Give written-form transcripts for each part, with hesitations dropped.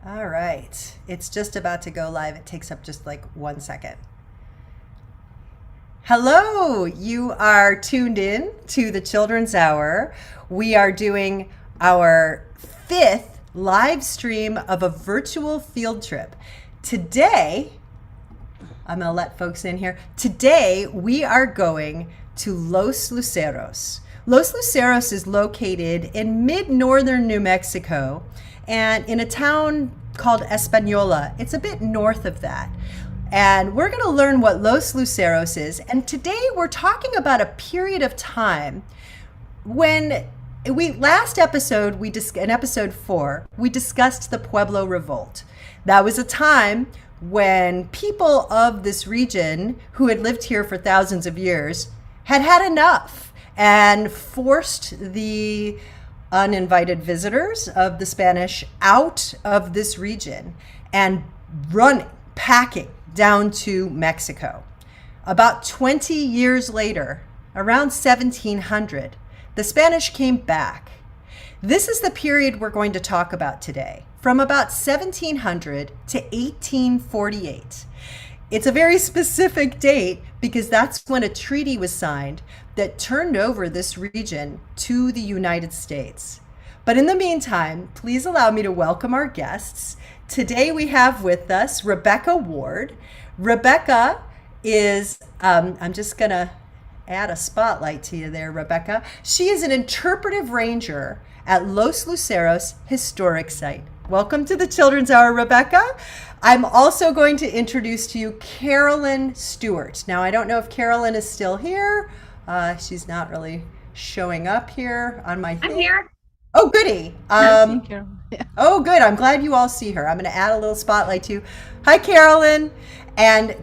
All right. It's just about to go live. It takes up just like 1 second. Hello, you are tuned in to the Children's Hour. We are doing our fifth live stream of a virtual field trip. Today, I'm going to let folks in here. Today, we are going to Los Luceros. Los Luceros is located in mid-northern New Mexico and in a town called Española. It's a bit north of that. And we're going to learn what Los Luceros is. And today we're talking about a period of time when last episode, in episode 4, we discussed the Pueblo Revolt. That was a time when people of this region who had lived here for thousands of years had had enough and forced the uninvited visitors of the Spanish out of this region and packing down to Mexico. About 20 years later, around 1700, the Spanish came back. This is the period we're going to talk about today, from about 1700 to 1848. It's a very specific date because that's when a treaty was signed that turned over this region to the United States. But in the meantime, please allow me to welcome our guests. Today we have with us Rebecca Ward. Rebecca is, I'm just going to add a spotlight to you there, Rebecca. She is an interpretive ranger at Los Luceros Historic Site. Welcome to the Children's Hour, Rebecca. I'm also going to introduce to you Carolyn Stewart. Now, I don't know if Carolyn is still here. She's not really showing up here on my thing. I'm here. Oh, goody. Oh, good. I'm glad you all see her. I'm going to add a little spotlight to you. Hi, Carolyn. And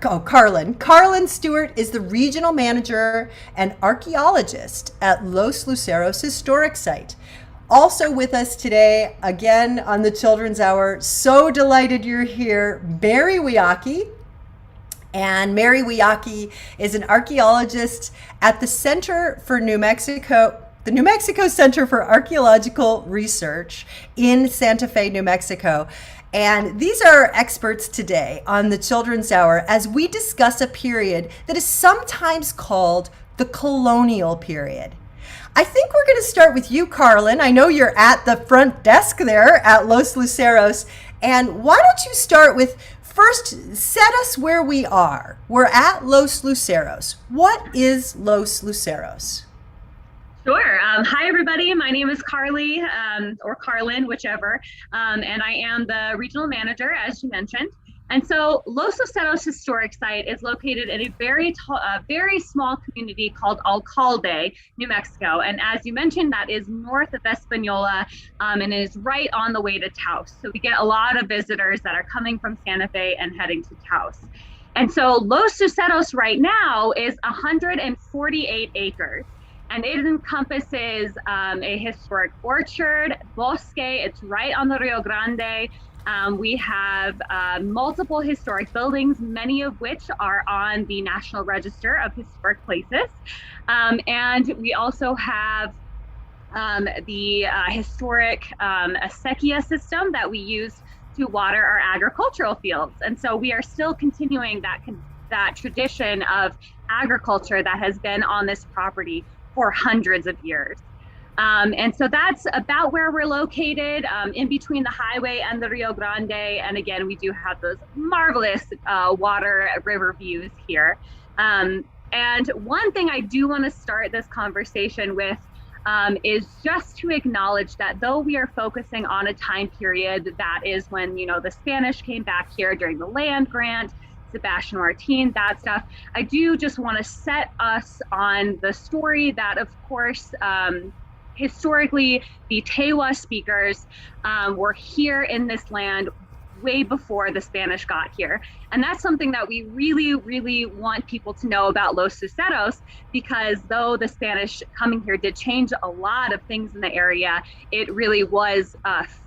Carlin. Carlin Stewart is the regional manager and archaeologist at Los Luceros Historic Site. Also with us today, again on the Children's Hour, so delighted you're here, Mary Wiaki. And Mary Wiaki is an archaeologist at the Center for New Mexico, the New Mexico Center for Archaeological Research in Santa Fe, New Mexico. And these are our experts today on the Children's Hour as we discuss a period that is sometimes called the colonial period. I think we're going to start with you, Carlin. I know you're at the front desk there at Los Luceros. And why don't you start with first set us where we are. We're at Los Luceros. What is Los Luceros? Sure. Hi, everybody. My name is Carly, or Carlin, whichever, and I am the regional manager, as you mentioned. And so Los Luceros Historic Site is located in a very small community called Alcalde, New Mexico. And as you mentioned, that is north of Española, and is right on the way to Taos. So we get a lot of visitors that are coming from Santa Fe and heading to Taos. And so Los Luceros right now is 148 acres. And it encompasses a historic orchard, bosque. It's right on the Rio Grande. We have multiple historic buildings, many of which are on the National Register of Historic Places. And we also have the historic acequia system that we use to water our agricultural fields. And so we are still continuing that tradition of agriculture that has been on this property for hundreds of years. And so that's about where we're located, in between the highway and the Rio Grande. And again, we do have those marvelous river views here. And one thing I do want to start this conversation with is just to acknowledge that though we are focusing on a time period that is when, the Spanish came back here during the land grant, Sebastian Martin, that stuff. I do just want to set us on the story that, of course, historically, the Tewa speakers were here in this land way before the Spanish got here. And that's something that we really, really want people to know about Los Luceros, because though the Spanish coming here did change a lot of things in the area, it really was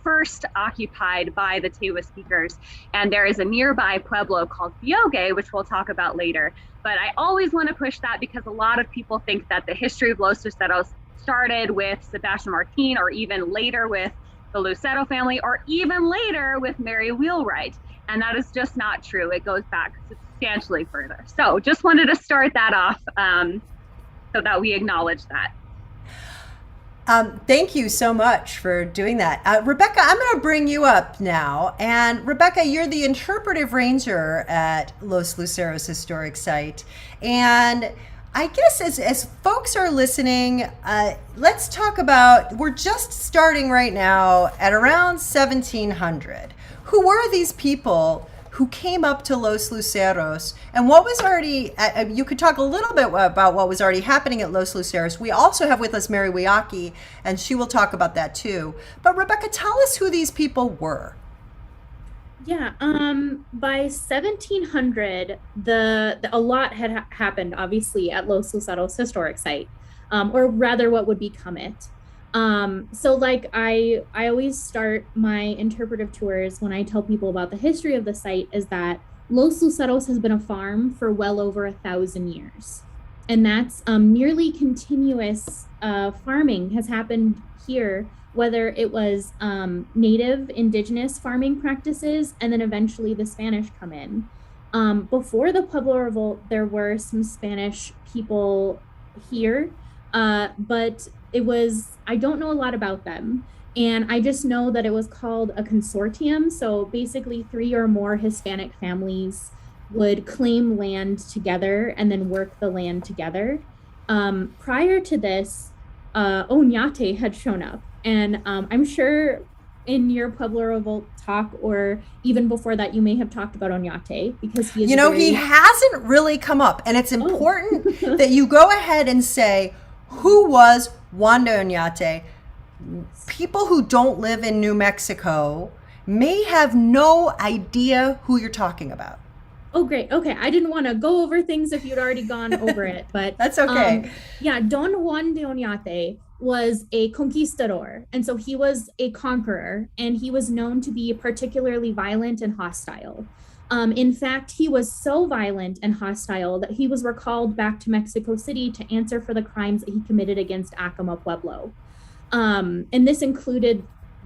first occupied by the Tewa speakers. And there is a nearby Pueblo called Biogue, which we'll talk about later. But I always want to push that because a lot of people think that the history of Los Luceros started with Sebastian Martin, or even later with the Lucero family, or even later with Mary Wheelwright. And that is just not true. It goes back substantially further. So just wanted to start that off so that we acknowledge that. Thank you so much for doing that. Rebecca, I'm going to bring you up now. And Rebecca, you're the interpretive ranger at Los Luceros Historic Site. And I guess as folks are listening, let's talk about, we're just starting right now at around 1700. Who were these people who came up to Los Luceros, and what was already, you could talk a little bit about what was already happening at Los Luceros. We also have with us Mary Wheelwright, and she will talk about that too. But Rebecca, tell us who these people were. Yeah, by 1700, a lot had happened, obviously, at Los Luceros Historic Site, or rather what would become it. So like I always start my interpretive tours when I tell people about the history of the site is that Los Luceros has been a farm for well over 1,000 years. And that's nearly continuous farming has happened here, whether it was native indigenous farming practices, and then eventually the Spanish come in. Before the Pueblo Revolt, there were some Spanish people here, but I don't know a lot about them. And I just know that it was called a consortium. So basically 3 or more Hispanic families would claim land together and then work the land together. Prior to this, Oñate had shown up. And I'm sure in your Pueblo Revolt talk, or even before that, you may have talked about Oñate, because he is he hasn't really come up. And it's important that you go ahead and say, who was Juan de Oñate? People who don't live in New Mexico may have no idea who you're talking about. Oh, great. Okay. I didn't want to go over things if you'd already gone over it, but that's okay. Don Juan de Oñate was a conquistador. And so he was a conqueror, and he was known to be particularly violent and hostile. In fact, he was so violent and hostile that he was recalled back to Mexico City to answer for the crimes that he committed against Acoma Pueblo. And this included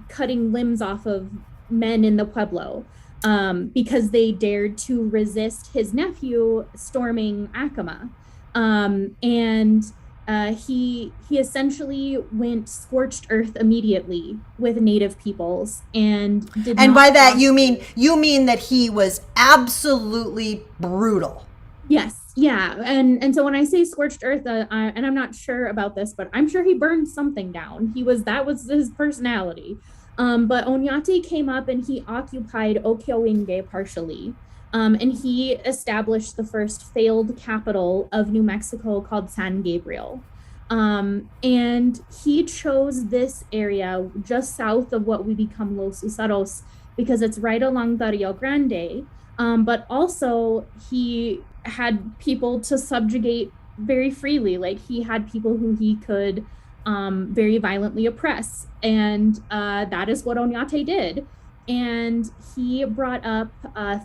cutting limbs off of men in the Pueblo because they dared to resist his nephew storming Acoma. He essentially went scorched earth immediately with native peoples, and by that you mean that he was absolutely brutal. Yes, yeah, and so when I say scorched earth, and I'm not sure about this, but I'm sure he burned something down. That was his personality. But Oñate came up and he occupied Okioinge partially. And he established the first failed capital of New Mexico called San Gabriel. And he chose this area just south of what we become Los Luceros because it's right along the Rio Grande. But also he had people to subjugate very freely. Like he had people who he could very violently oppress. And that is what Oñate did. And he brought up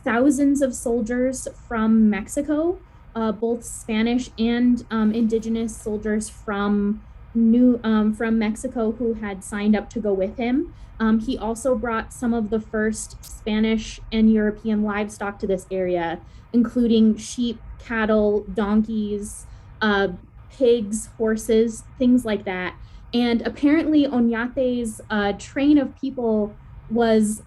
thousands of soldiers from Mexico, both Spanish and indigenous soldiers from Mexico who had signed up to go with him. He also brought some of the first Spanish and European livestock to this area, including sheep, cattle, donkeys, pigs, horses, things like that. And apparently Oñate's train of people was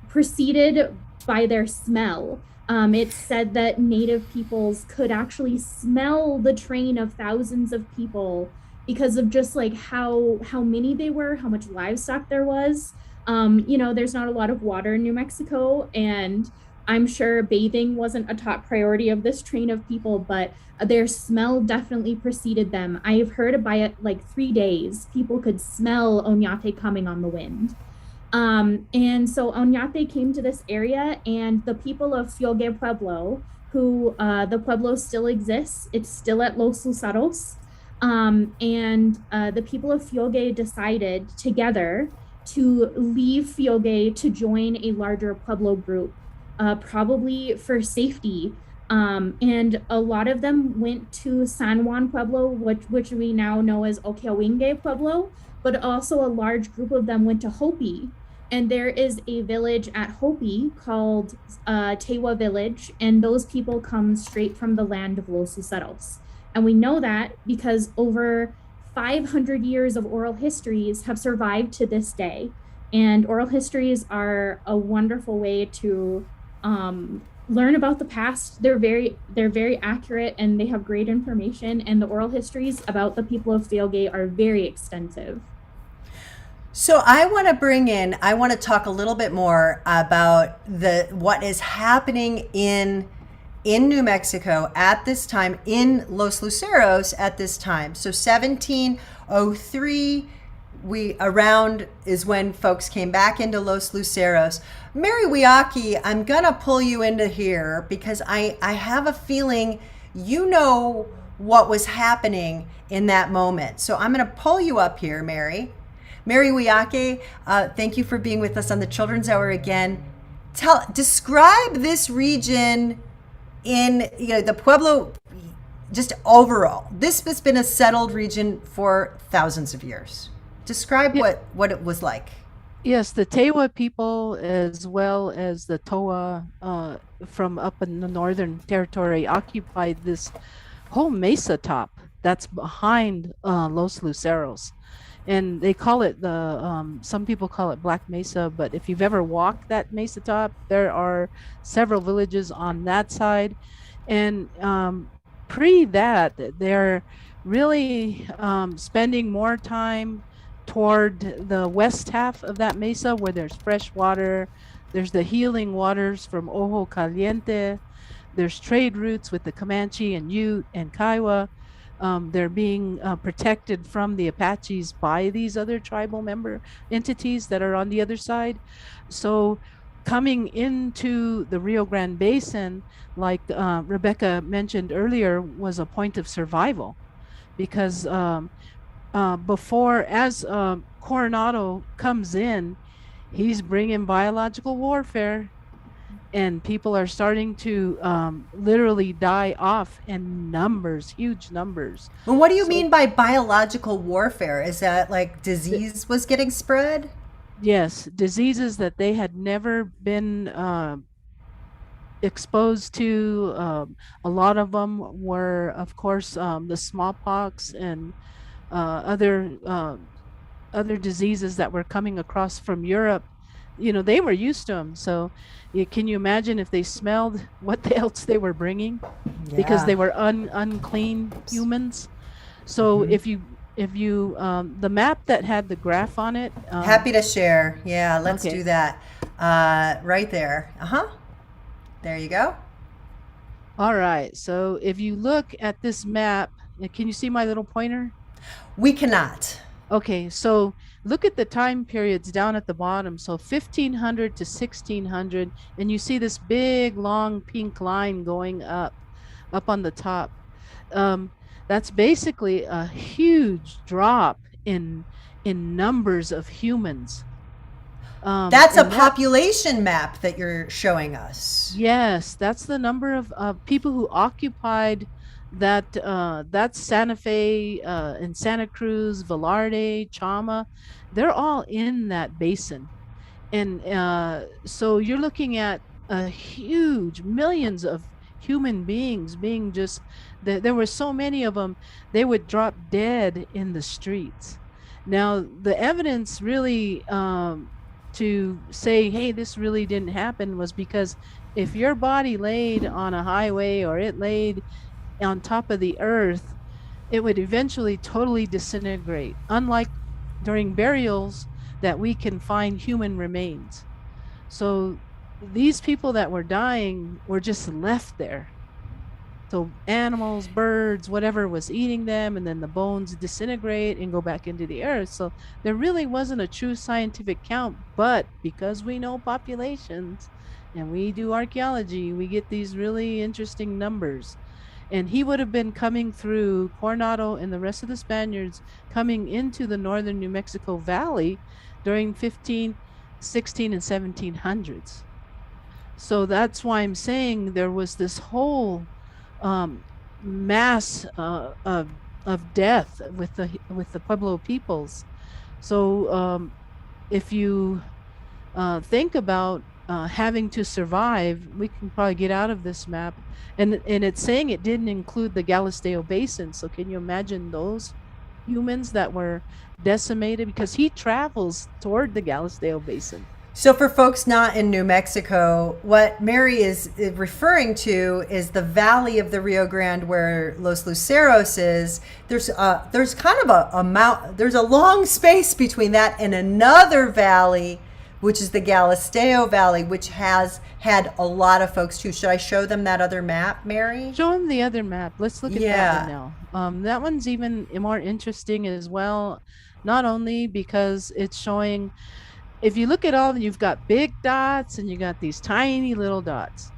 preceded by their smell. It's said that native peoples could actually smell the train of thousands of people because of just like how many they were, how much livestock there was. There's not a lot of water in New Mexico, and I'm sure bathing wasn't a top priority of this train of people, but their smell definitely preceded them. I've heard by like 3 days, people could smell Oñate coming on the wind. And so Oñate came to this area, and the people of Fiogue Pueblo, who the Pueblo still exists, it's still at Los Luceros, and the people of Fiogue decided together to leave Fiogue to join a larger Pueblo group, probably for safety, And a lot of them went to San Juan Pueblo, which we now know as Okeawinge Pueblo, but also a large group of them went to Hopi. And there is a village at Hopi called Tewa Village, and those people come straight from the land of Los Luceros. And we know that because over 500 years of oral histories have survived to this day. And oral histories are a wonderful way to learn about the past. They're very accurate, and they have great information. And the oral histories about the people of Fealgay are very extensive. So I want to talk a little bit more about what is happening in New Mexico at this time, in Los Luceros at this time. So 1703 around is when folks came back into Los Luceros. Mary Wiaki, I'm gonna pull you into here because I have a feeling you know what was happening in that moment. So I'm gonna pull you up here, Mary. Mary Wiaki, thank you for being with us on the Children's Hour again. Describe this region in the Pueblo, just overall. This has been a settled region for thousands of years. Describe what it was like. Yes, the Tewa people, as well as the Toa from up in the Northern Territory, occupied this whole mesa top that's behind Los Luceros. And they call it some people call it Black Mesa, but if you've ever walked that mesa top, there are several villages on that side. And pre that, they're really spending more time toward the west half of that mesa where there's fresh water. There's the healing waters from Ojo Caliente. There's trade routes with the Comanche and Ute and Kiowa. They're being protected from the Apaches by these other tribal member entities that are on the other side. So coming into the Rio Grande Basin, like Rebecca mentioned earlier, was a point of survival because as Coronado comes in, he's bringing biological warfare. And people are starting to literally die off in numbers, huge numbers. And what do you mean by biological warfare? Is that like disease was getting spread? Yes, diseases that they had never been exposed to. A lot of them were, of course, the smallpox and other diseases that were coming across from Europe. They were used to them. So can you imagine if they smelled what else they were bringing? Yeah. Because they were unclean humans. So if you the map that had the graph on it. Happy to share. Yeah, let's do that. Right there. There you go. All right. So if you look at this map, can you see my little pointer? We cannot. Okay, so look at the time periods down at the bottom. So 1500 to 1600, and you see this big, long pink line going up on the top. That's basically a huge drop in numbers of humans. That's a population map that you're showing us. Yes, that's the number of people who occupied that's Santa Fe and Santa Cruz, Velarde, Chama. They're all in that basin. And so you're looking at a huge millions of human beings being there were so many of them, they would drop dead in the streets. Now, the evidence really to say, hey, this really didn't happen was because if your body laid on a highway or it laid on top of the earth, it would eventually totally disintegrate, unlike during burials that we can find human remains. So these people that were dying were just left there. So animals, birds, whatever was eating them, and then the bones disintegrate and go back into the earth. So there really wasn't a true scientific count, but because we know populations and we do archaeology, we get these really interesting numbers. And he would have been coming through Coronado and the rest of the Spaniards coming into the northern New Mexico Valley during 15, 16, and 1700s. So that's why I'm saying there was this whole um, mass of death with the Pueblo peoples. So if you think about having to survive, we can probably get out of this map. And it's saying it didn't include the Galisteo Basin. So can you imagine those humans that were decimated? Because he travels toward the Galisteo Basin. So for folks not in New Mexico, what Mary is referring to is the valley of the Rio Grande where Los Luceros is. There's kind of there's a long space between that and another valley, which is the Galisteo Valley, which has had a lot of folks too. Should I show them that other map, Mary? Show them the other map. Let's look at that one now. That one's even more interesting as well, not only because it's showing, if you look at all, you've got big dots and you got these tiny little dots.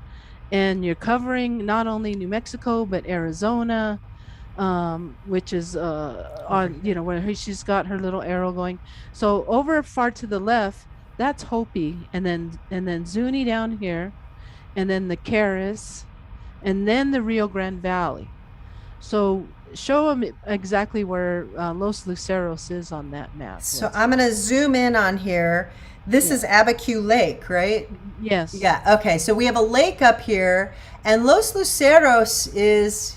And you're covering not only New Mexico, but Arizona, which is on, where she's got her little arrow going. So over far to the left, that's Hopi, and then Zuni down here, and then the Caris, and then the Rio Grande Valley. So show them exactly where Los Luceros is on that map. So I'm going to zoom in on here. This is Albuquerque Lake, right? Yes. Yeah. Okay. So we have a lake up here, and Los Luceros is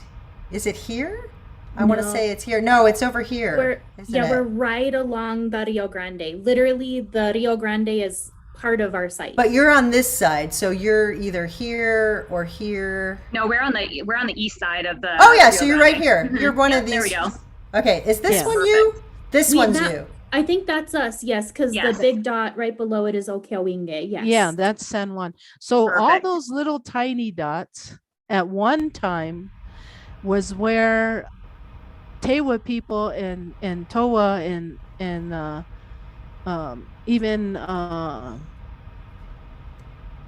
it here? I want to say it's here. No, it's over here. We're right along the Rio Grande. Literally, the Rio Grande is part of our site. But you're on this side, so you're either here or here. No, we're on the east side of the. Oh yeah, Rio so you're Grande. right here. You're one of these. There we go. Okay, is this one you? This one's you. I think that's us, yes, because the big dot right below it is Okewinge, yes. Yeah, that's San Juan. So all those little tiny dots at one time was where Tewa people and Towa and even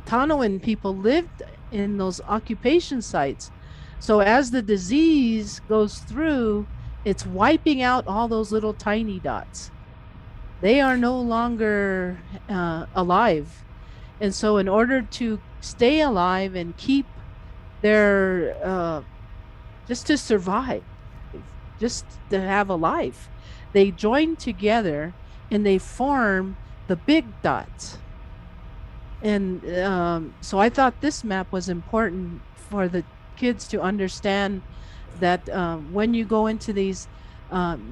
Tanoan people lived in those occupation sites. So as the disease goes through, it's wiping out all those little tiny dots. They are no longer alive. And so in order to stay alive and keep their, just to survive, just to have a life, they join together and they form the big dots. And so I thought this map was important for the kids to understand that when you go into these,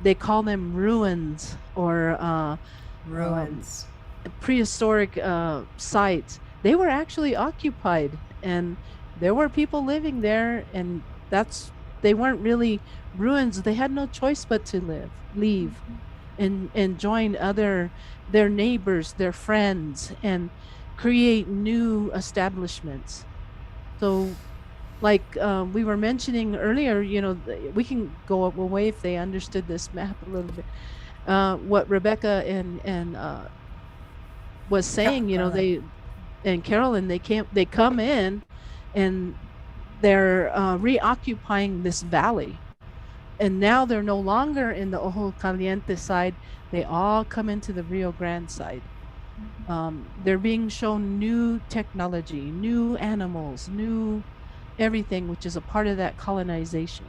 they call them ruins or prehistoric sites. They were actually occupied, and there were people living there, and they weren't really ruins. They had no choice but to leave and join their neighbors, their friends, and create new establishments. So like we were mentioning earlier, we can go away if they understood this map a little bit. What Rebecca and was saying, they and Carolyn, they come in and they're reoccupying this valley. And now they're no longer in the Ojo Caliente side. They all come into the Rio Grande side. They're being shown new technology, new animals, new everything, which is a part of that colonization.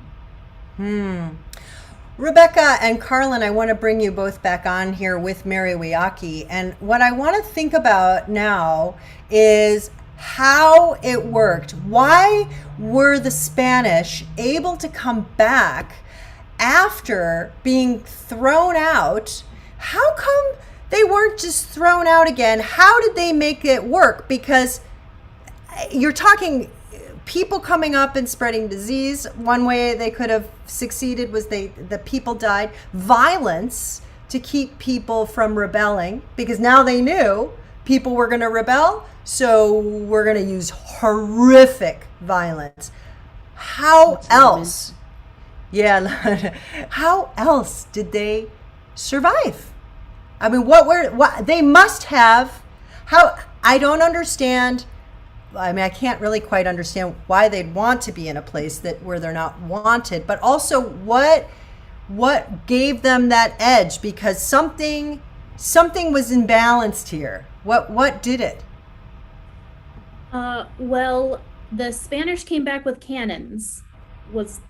Rebecca and Carlin, I want to bring you both back on here with Mary Wiyaki. And what I want to think about now is how it worked. Why were the Spanish able to come back after being thrown out? How come they weren't just thrown out again? How did they make it work? Because you're talking people coming up and spreading disease. One way they could have succeeded was the people died. Violence to keep people from rebelling, because now they knew people were going to rebel, so we're going to use horrific violence. How else? Yeah, how else did they survive? I mean, what they must have. I don't understand. I mean, I can't really quite understand why they'd want to be in a place where they're not wanted, but also what gave them that edge? Because something was imbalanced here. What did it? Well, the Spanish came back with cannons, was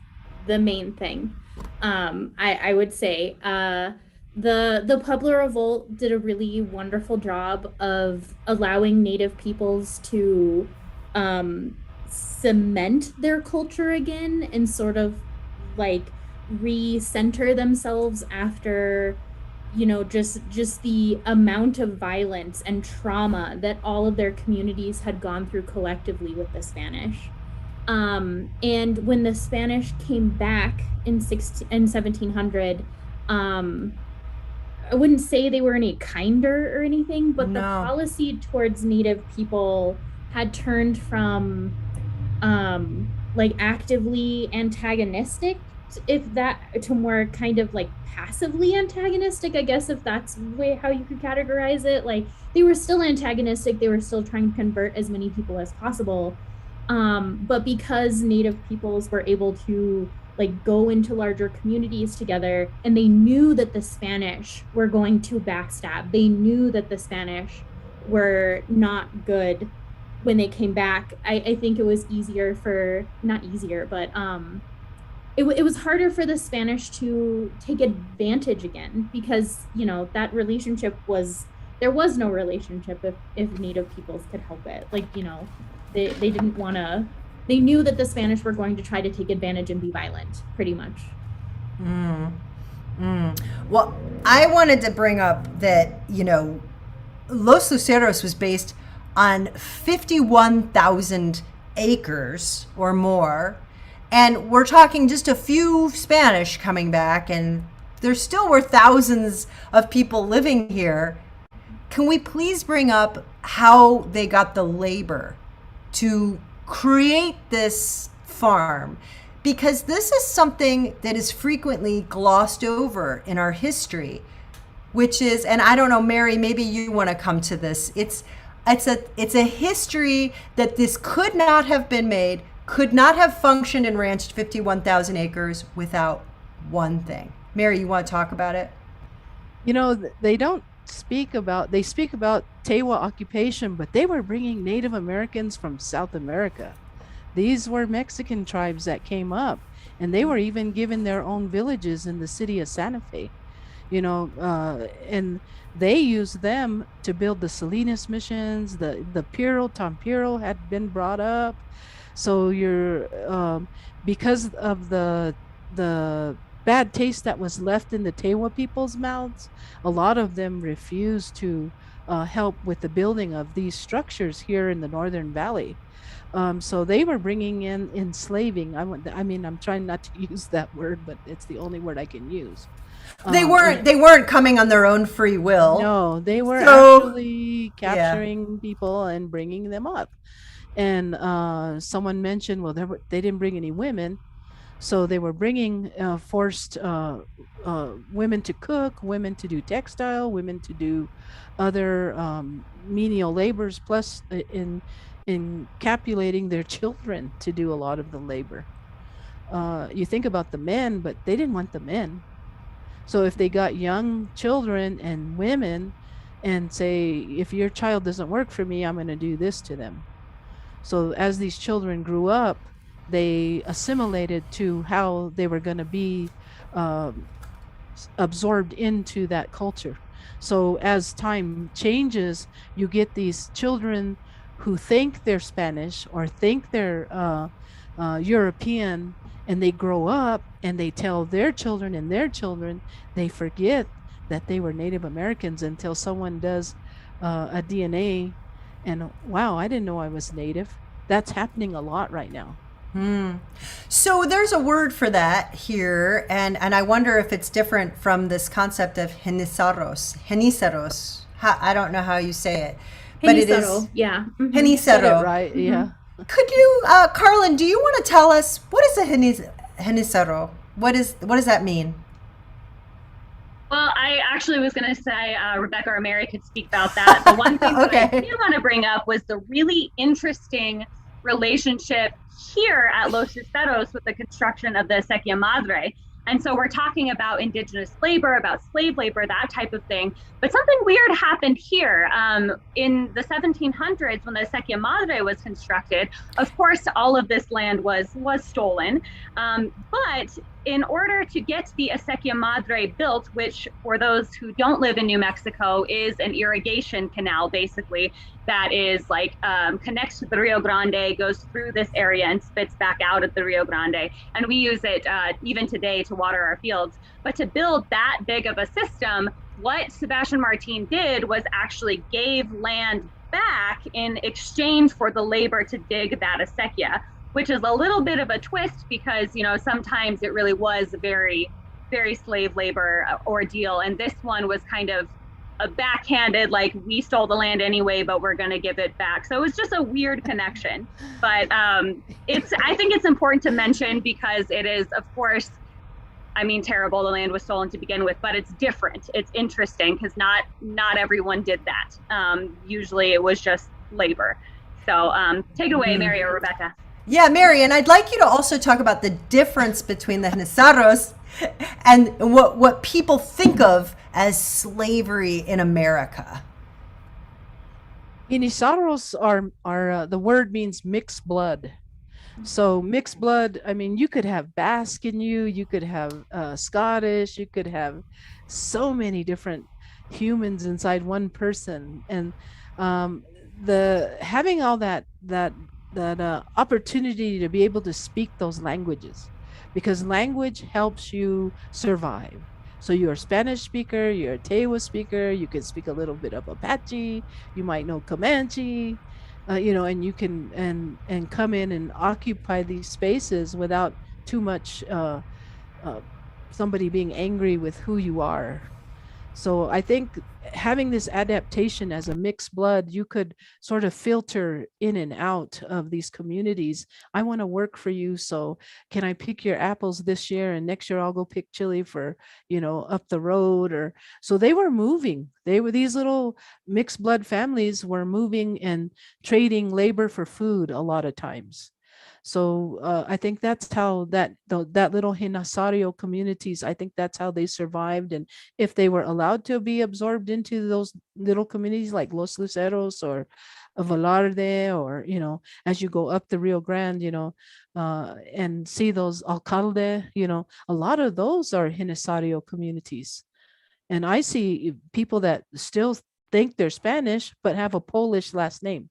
the main thing. I would say the Pueblo Revolt did a really wonderful job of allowing Native peoples to cement their culture again and sort of like recenter themselves after just the amount of violence and trauma that all of their communities had gone through collectively with the Spanish. And when the Spanish came back in 1700, I wouldn't say they were any kinder or anything, but the policy towards Native people had turned from like actively antagonistic, if that, to more kind of like passively antagonistic, I guess, if that's the way how you could categorize it. Like they were still antagonistic, they were still trying to convert as many people as possible. But because Native peoples were able to like go into larger communities together, and they knew that the Spanish were going to backstab, they knew that the Spanish were not good when they came back. I think it was easier for, not easier, but it was harder for the Spanish to take advantage again, because that relationship was, there was no relationship if Native peoples could help it. Like they didn't want to, they knew that the Spanish were going to try to take advantage and be violent, pretty much. Well, I wanted to bring up that Los Luceros was based on 51,000 acres or more. And we're talking just a few Spanish coming back, and there still were thousands of people living here. Can we please bring up how they got the labor to create this farm? Because this is something that is frequently glossed over in our history, which is, and I don't know, Mary, maybe you want to come to this. It's a history that this could not have been made, could not have functioned and ranched 51,000 acres without one thing. Mary, you want to talk about it? They speak about Tewa occupation, but they were bringing Native Americans from South America. These were Mexican tribes that came up, and they were even given their own villages in the city of Santa Fe, and they used them to build the Salinas Missions. The Tampiro had been brought up. So because of the bad taste that was left in the Tewa people's mouths, a lot of them refused to help with the building of these structures here in the Northern Valley. So they were bringing in enslaving. I'm trying not to use that word, but it's the only word I can use. They weren't coming on their own free will. No, they were actually capturing people and bringing them up. And someone mentioned, well, they didn't bring any women, so they were bringing forced women to cook, women to do textile, women to do other menial labors, plus in capulating their children to do a lot of the labor. You think about the men, but they didn't want the men. So if they got young children and women and say, if your child doesn't work for me, I'm going to do this to them. So as these children grew up, they assimilated to how they were going to be absorbed into that culture. So as time changes, you get these children who think they're Spanish or think they're European, and they grow up and they tell their children and their children, they forget that they were Native Americans until someone does a DNA and, wow, I didn't know I was Native. That's happening a lot right now. So there's a word for that here, and I wonder if it's different from this concept of Geniceros. I don't know how you say it, but it is. Yeah. Genicero. Right, yeah. Could you, Carlin, do you want to tell us, what is a Genicero? What does that mean? Well, I actually was going to say Rebecca or Mary could speak about that. The one thing that I did want to bring up was the really interesting relationship here at Los Luceros with the construction of the Sequía Madre. And so we're talking about indigenous labor, about slave labor, that type of thing. But something weird happened here. In the 1700s, when the Acequia Madre was constructed, of course, all of this land was stolen. But in order to get the Acequia Madre built, which for those who don't live in New Mexico is an irrigation canal, basically, that is like connects to the Rio Grande, goes through this area and spits back out at the Rio Grande. And we use it even today to water our fields. But to build that big of a system, what Sebastian Martin did was actually gave land back in exchange for the labor to dig that acequia, which is a little bit of a twist because, you know, sometimes it really was a very, very slave labor ordeal. And this one was kind of a backhanded, like, we stole the land anyway, but we're going to give it back. So it was just a weird connection. But I think it's important to mention because it is, of course, I mean, terrible. The land was stolen to begin with, but it's different. It's interesting because not everyone did that. Usually it was just labor. So take it away, Mary or Rebecca. Yeah, Mary, and I'd like you to also talk about the difference between the Hinizaros and what people think of as slavery in America. Hinizaros are the word means mixed blood. So mixed blood, I mean, you could have Basque in you, you could have Scottish, you could have so many different humans inside one person. And the having all that opportunity to be able to speak those languages, because language helps you survive. So you're a Spanish speaker, you're a Tewa speaker, you can speak a little bit of Apache, you might know Comanche, and you can and come in and occupy these spaces without too much somebody being angry with who you are. So I think having this adaptation as a mixed blood, you could sort of filter in and out of these communities. I want to work for you, so can I pick your apples this year, and next year I'll go pick chili for, up the road. Or so they were moving. These little mixed blood families were moving and trading labor for food a lot of times. So I think that's how that little Hinasario communities, I think that's how they survived. And if they were allowed to be absorbed into those little communities like Los Luceros or Velarde, or, as you go up the Rio Grande, and see those alcalde, a lot of those are Hinasario communities. And I see people that still think they're Spanish, but have a Polish last name.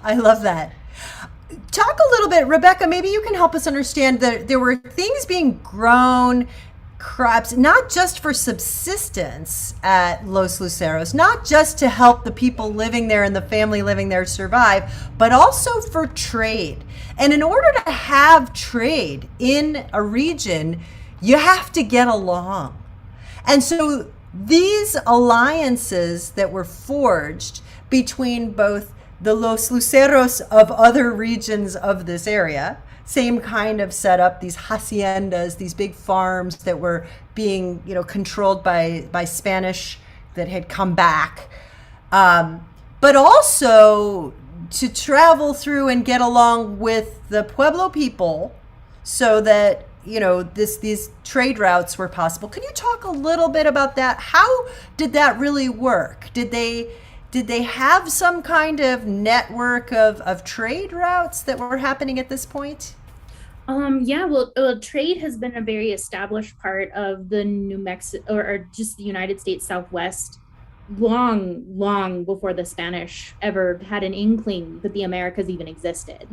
I love that. Talk a little bit, Rebecca, maybe you can help us understand that there were things being grown, crops, not just for subsistence at Los Luceros, not just to help the people living there and the family living there survive, but also for trade. And in order to have trade in a region, you have to get along. And so these alliances that were forged between both the Los Luceros of other regions of this area, same kind of setup, these haciendas, these big farms that were being, controlled by Spanish that had come back, but also to travel through and get along with the Pueblo people so that, these trade routes were possible. Can you talk a little bit about that? How did that really work? Did they have some kind of network of trade routes that were happening at this point? Well, trade has been a very established part of the New Mexico or just the United States Southwest long before the Spanish ever had an inkling that the Americas even existed.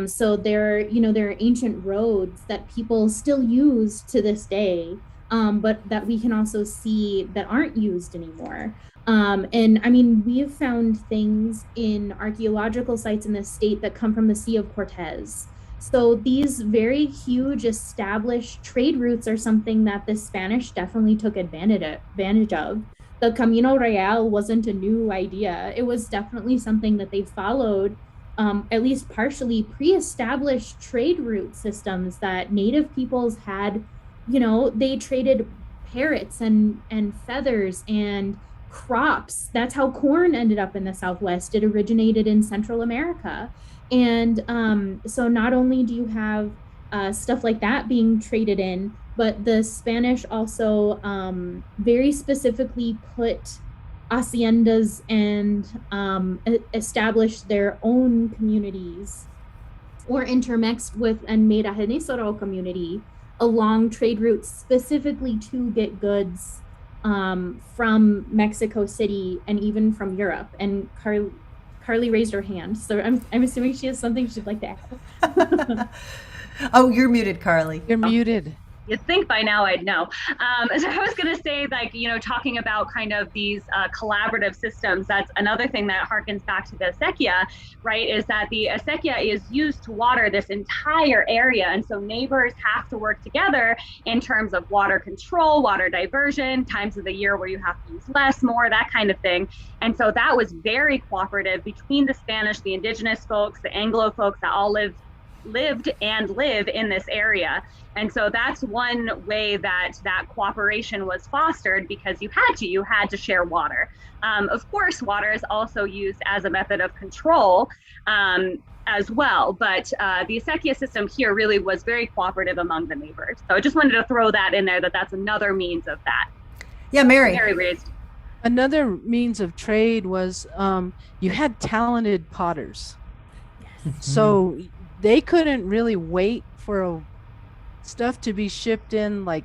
So there are ancient roads that people still use to this day, but that we can also see that aren't used anymore. And I mean, we have found things in archaeological sites in this state that come from the Sea of Cortez. So these very huge established trade routes are something that the Spanish definitely took advantage of. The Camino Real wasn't a new idea. It was definitely something that they followed, at least partially pre-established trade route systems that native peoples had. They traded parrots and feathers and crops. That's how corn ended up in the Southwest. It originated in Central America. And so not only do you have stuff like that being traded in. But the Spanish also very specifically put haciendas and established their own communities or intermixed with and made a Genesoro community along trade routes specifically to get goods from Mexico City and even from Europe. And Carly raised her hand, so I'm assuming she has something she'd like to add. Oh, you're muted, Carly. You're muted. You'd think by now I'd know. So I was going to say, like, talking about kind of these collaborative systems, that's another thing that harkens back to the acequia, right? Is that the acequia is used to water this entire area. And so neighbors have to work together in terms of water control, water diversion, times of the year where you have to use less, more, that kind of thing. And so that was very cooperative between the Spanish, the indigenous folks, the Anglo folks that all lived and live in this area. And so that's one way that cooperation was fostered, because you had to share water. Of course, water is also used as a method of control as well, but the acequia system here really was very cooperative among the neighbors. So I just wanted to throw that in there, that's another means of that. Yeah, Mary raised. Another means of trade was you had talented potters. Yes. So they couldn't really wait for stuff to be shipped in. Like,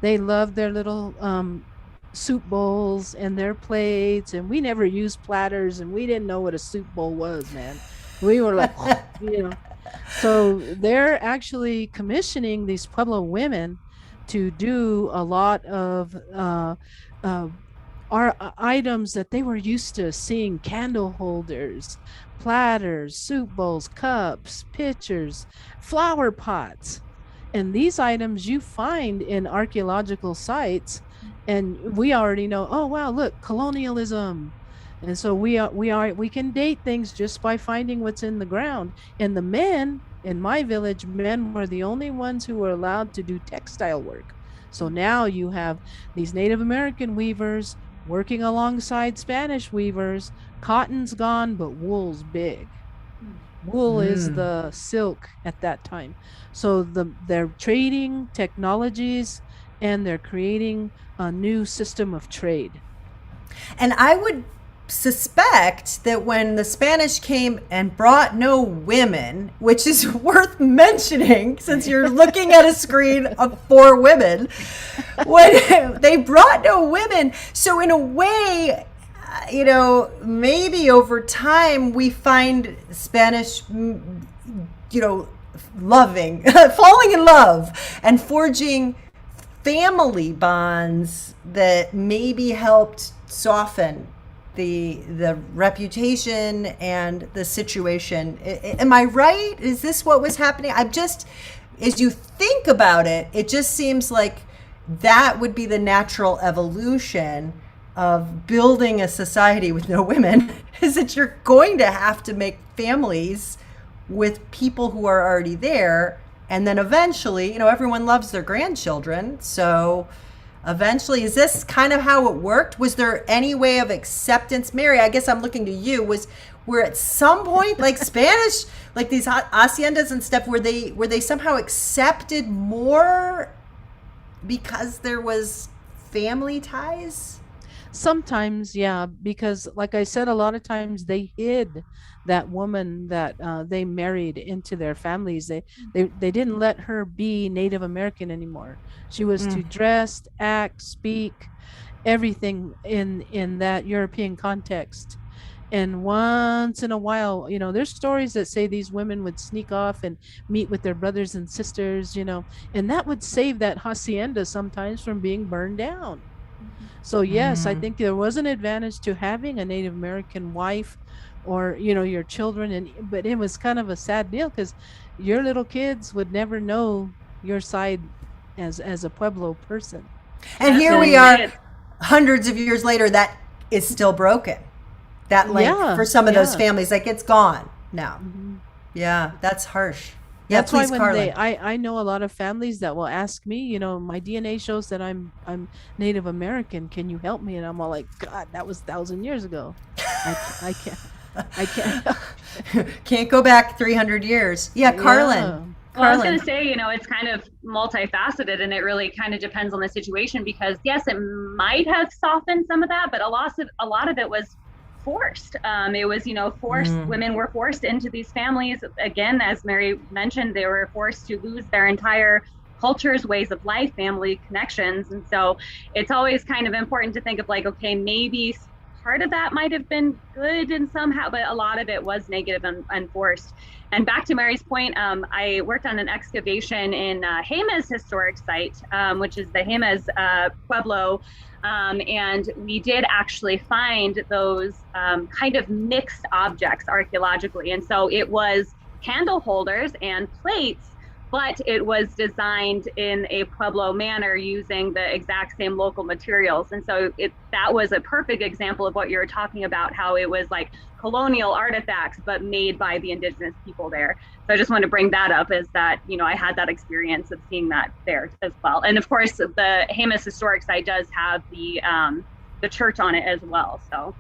they loved their little soup bowls and their plates, and we never used platters, and we didn't know what a soup bowl was, man. We were like, So they're actually commissioning these Pueblo women to do a lot of our items that they were used to seeing: candle holders, platters, soup bowls, cups, pitchers, flower pots. And these items you find in archaeological sites, and we already know, oh wow, look, colonialism. And so we can date things just by finding what's in the ground. And the men in my village, men were the only ones who were allowed to do textile work. So now you have these Native American weavers working alongside Spanish weavers. Cotton's gone, but wool's big. Wool is the silk at that time. So they're trading technologies, and they're creating a new system of trade. And I would suspect that when the Spanish came and brought no women, which is worth mentioning since you're looking at a screen of 4 women, when they brought no women, so in a way, maybe over time we find Spanish, loving, falling in love and forging family bonds that maybe helped soften the reputation and the situation. Am I right? Is this what was happening? As you think about it, it just seems like that would be the natural evolution of building a society with no women, is that you're going to have to make families with people who are already there. And then eventually, everyone loves their grandchildren. So eventually, is this kind of how it worked? Was there any way of acceptance? Mary, I guess I'm looking to you. Were at some point, like Spanish, like these haciendas and stuff, were they somehow accepted more because there was family ties? Sometimes, yeah, because like I said, a lot of times they hid that woman that they married into their families. They didn't let her be Native American anymore. She was to dress, act, speak, everything in that European context. And once in a while, there's stories that say these women would sneak off and meet with their brothers and sisters, and that would save that hacienda sometimes from being burned down. So yes, I think there was an advantage to having a Native American wife or, your children. But it was kind of a sad deal because your little kids would never know your side as a Pueblo person. And here we are hundreds of years later, that is still broken. That link for some of those families, like it's gone now. Yeah, that's harsh. Yeah, that's please, why when Carlin. I know a lot of families that will ask me, my DNA shows that I'm Native American. Can you help me? And I'm all like, God, that was 1,000 years ago. I can't. Can't go back 300 years. Yeah, Carlin. Well, I was Carlin. going to say, it's kind of multifaceted and it really kind of depends on the situation because, yes, it might have softened some of that, but a lot of it was forced. It was, forced. Women were forced into these families. Again, as Mary mentioned, they were forced to lose their entire cultures, ways of life, family connections. And so it's always kind of important to think of like, okay, maybe part of that might have been good in somehow, but a lot of it was negative and forced. And back to Mary's point, I worked on an excavation in Jemez Historic Site, which is the Jemez Pueblo. And we did actually find those kind of mixed objects archaeologically. And so it was candle holders and plates, but it was designed in a Pueblo manner using the exact same local materials. And so that was a perfect example of what you're talking about, how it was like colonial artifacts, but made by the indigenous people there. So I just want to bring that up is that, I had that experience of seeing that there as well. And of course, the Jemez Historic Site does have the church on it as well, so.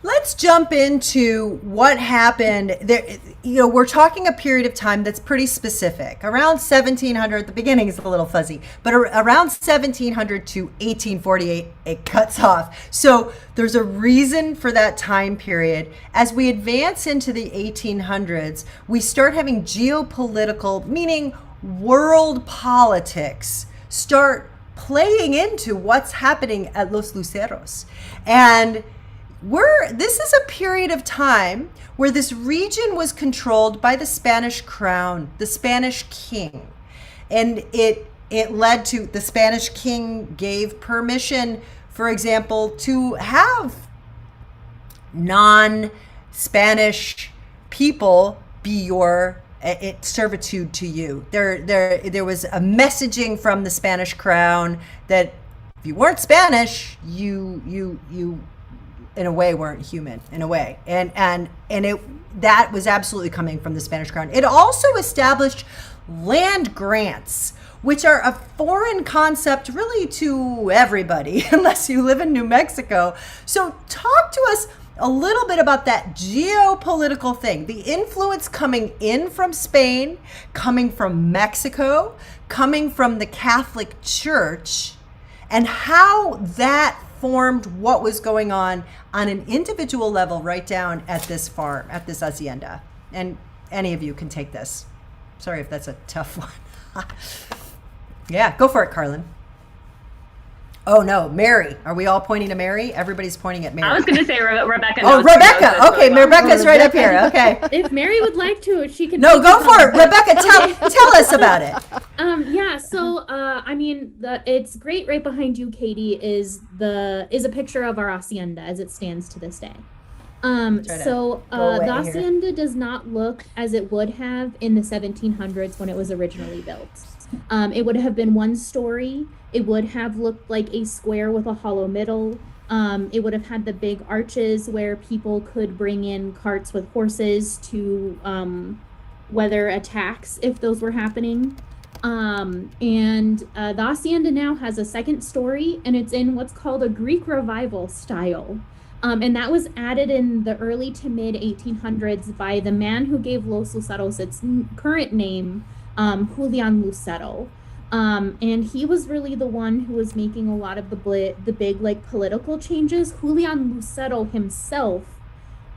Let's jump into what happened there. We're talking a period of time that's pretty specific. Around 1700, the beginning is a little fuzzy, but around 1700 to 1848, it cuts off. So there's a reason for that time period. As we advance into the 1800s, we start having geopolitical, meaning world politics, start playing into what's happening at Los Luceros. And this is a period of time where this region was controlled by the Spanish crown, the Spanish king. And it led to the Spanish king gave permission, for example, to have non-Spanish people be your servitude to you. There was a messaging from the Spanish crown that if you weren't Spanish, you in a way weren't human in a way, and that was absolutely coming from the Spanish crown. It also established land grants, which are a foreign concept really to everybody unless you live in New Mexico. So talk to us a little bit about that geopolitical thing, the influence coming in from Spain, coming from Mexico, coming from the Catholic Church, and how that formed what was going on an individual level right down at this farm, at this hacienda. And any of you can take this. Sorry if that's a tough one. Yeah, go for it, Carlin. Oh no, Mary. Are we all pointing to Mary? Everybody's pointing at Mary. I was going to say Rebecca. Oh, Rebecca. Okay, Rebecca's right up here. Okay. If Mary would like to, she can. No, go for it, Rebecca. Tell us about it. Yeah. So, it's great. Right behind you, Katie, is a picture of our hacienda as it stands to this day. The hacienda does not look as it would have in the 1700s when it was originally built. It would have been one story. It would have looked like a square with a hollow middle. It would have had the big arches where people could bring in carts with horses to weather attacks if those were happening. The hacienda now has a second story, and it's in what's called a Greek revival style. And that was added in the early to mid 1800s by the man who gave Los Luceros its current name, Julian Lucero. And he was really the one who was making a lot of the big like political changes. Julian Lucero himself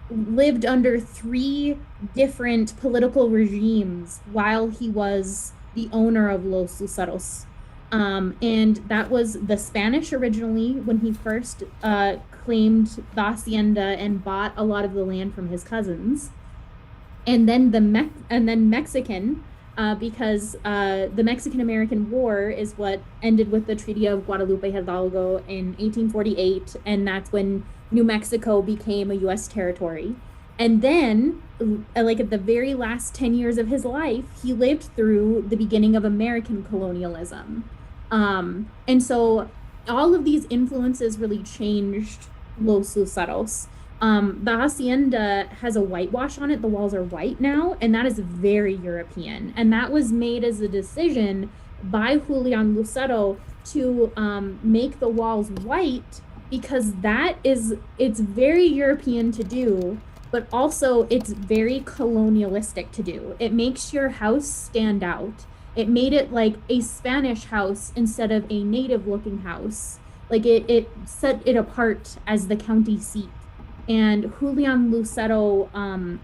lived under 3 different political regimes while he was the owner of Los Luceros. And that was the Spanish originally when he first claimed the hacienda and bought a lot of the land from his cousins. And then Mexican, because the Mexican-American War is what ended with the Treaty of Guadalupe Hidalgo in 1848, and that's when New Mexico became a U.S. territory. And then, like at the very last 10 years of his life, he lived through the beginning of American colonialism. And so all of these influences really changed Los Luceros. The hacienda has a whitewash on it. The walls are white now, and that is very European. And that was made as a decision by Julian Lucero to make the walls white because it's very European to do but also it's very colonialistic to do. It makes your house stand out. It made it like a Spanish house instead of a native looking house. Like it set it apart as the county seat. And Julian Lucero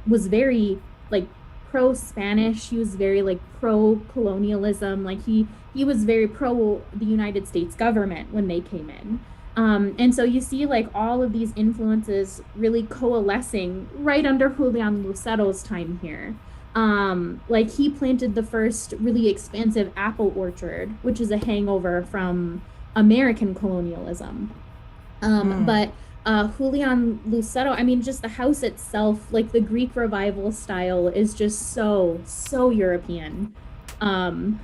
was very like pro-Spanish. He was very like pro-colonialism. Like he was very pro the United States government when they came in. And so you see like all of these influences really coalescing right under Julian Lucero's time here. Like he planted the first really expansive apple orchard, which is a hangover from American colonialism. But Julian Lucero, I mean, just the house itself, like the Greek revival style is just so European. And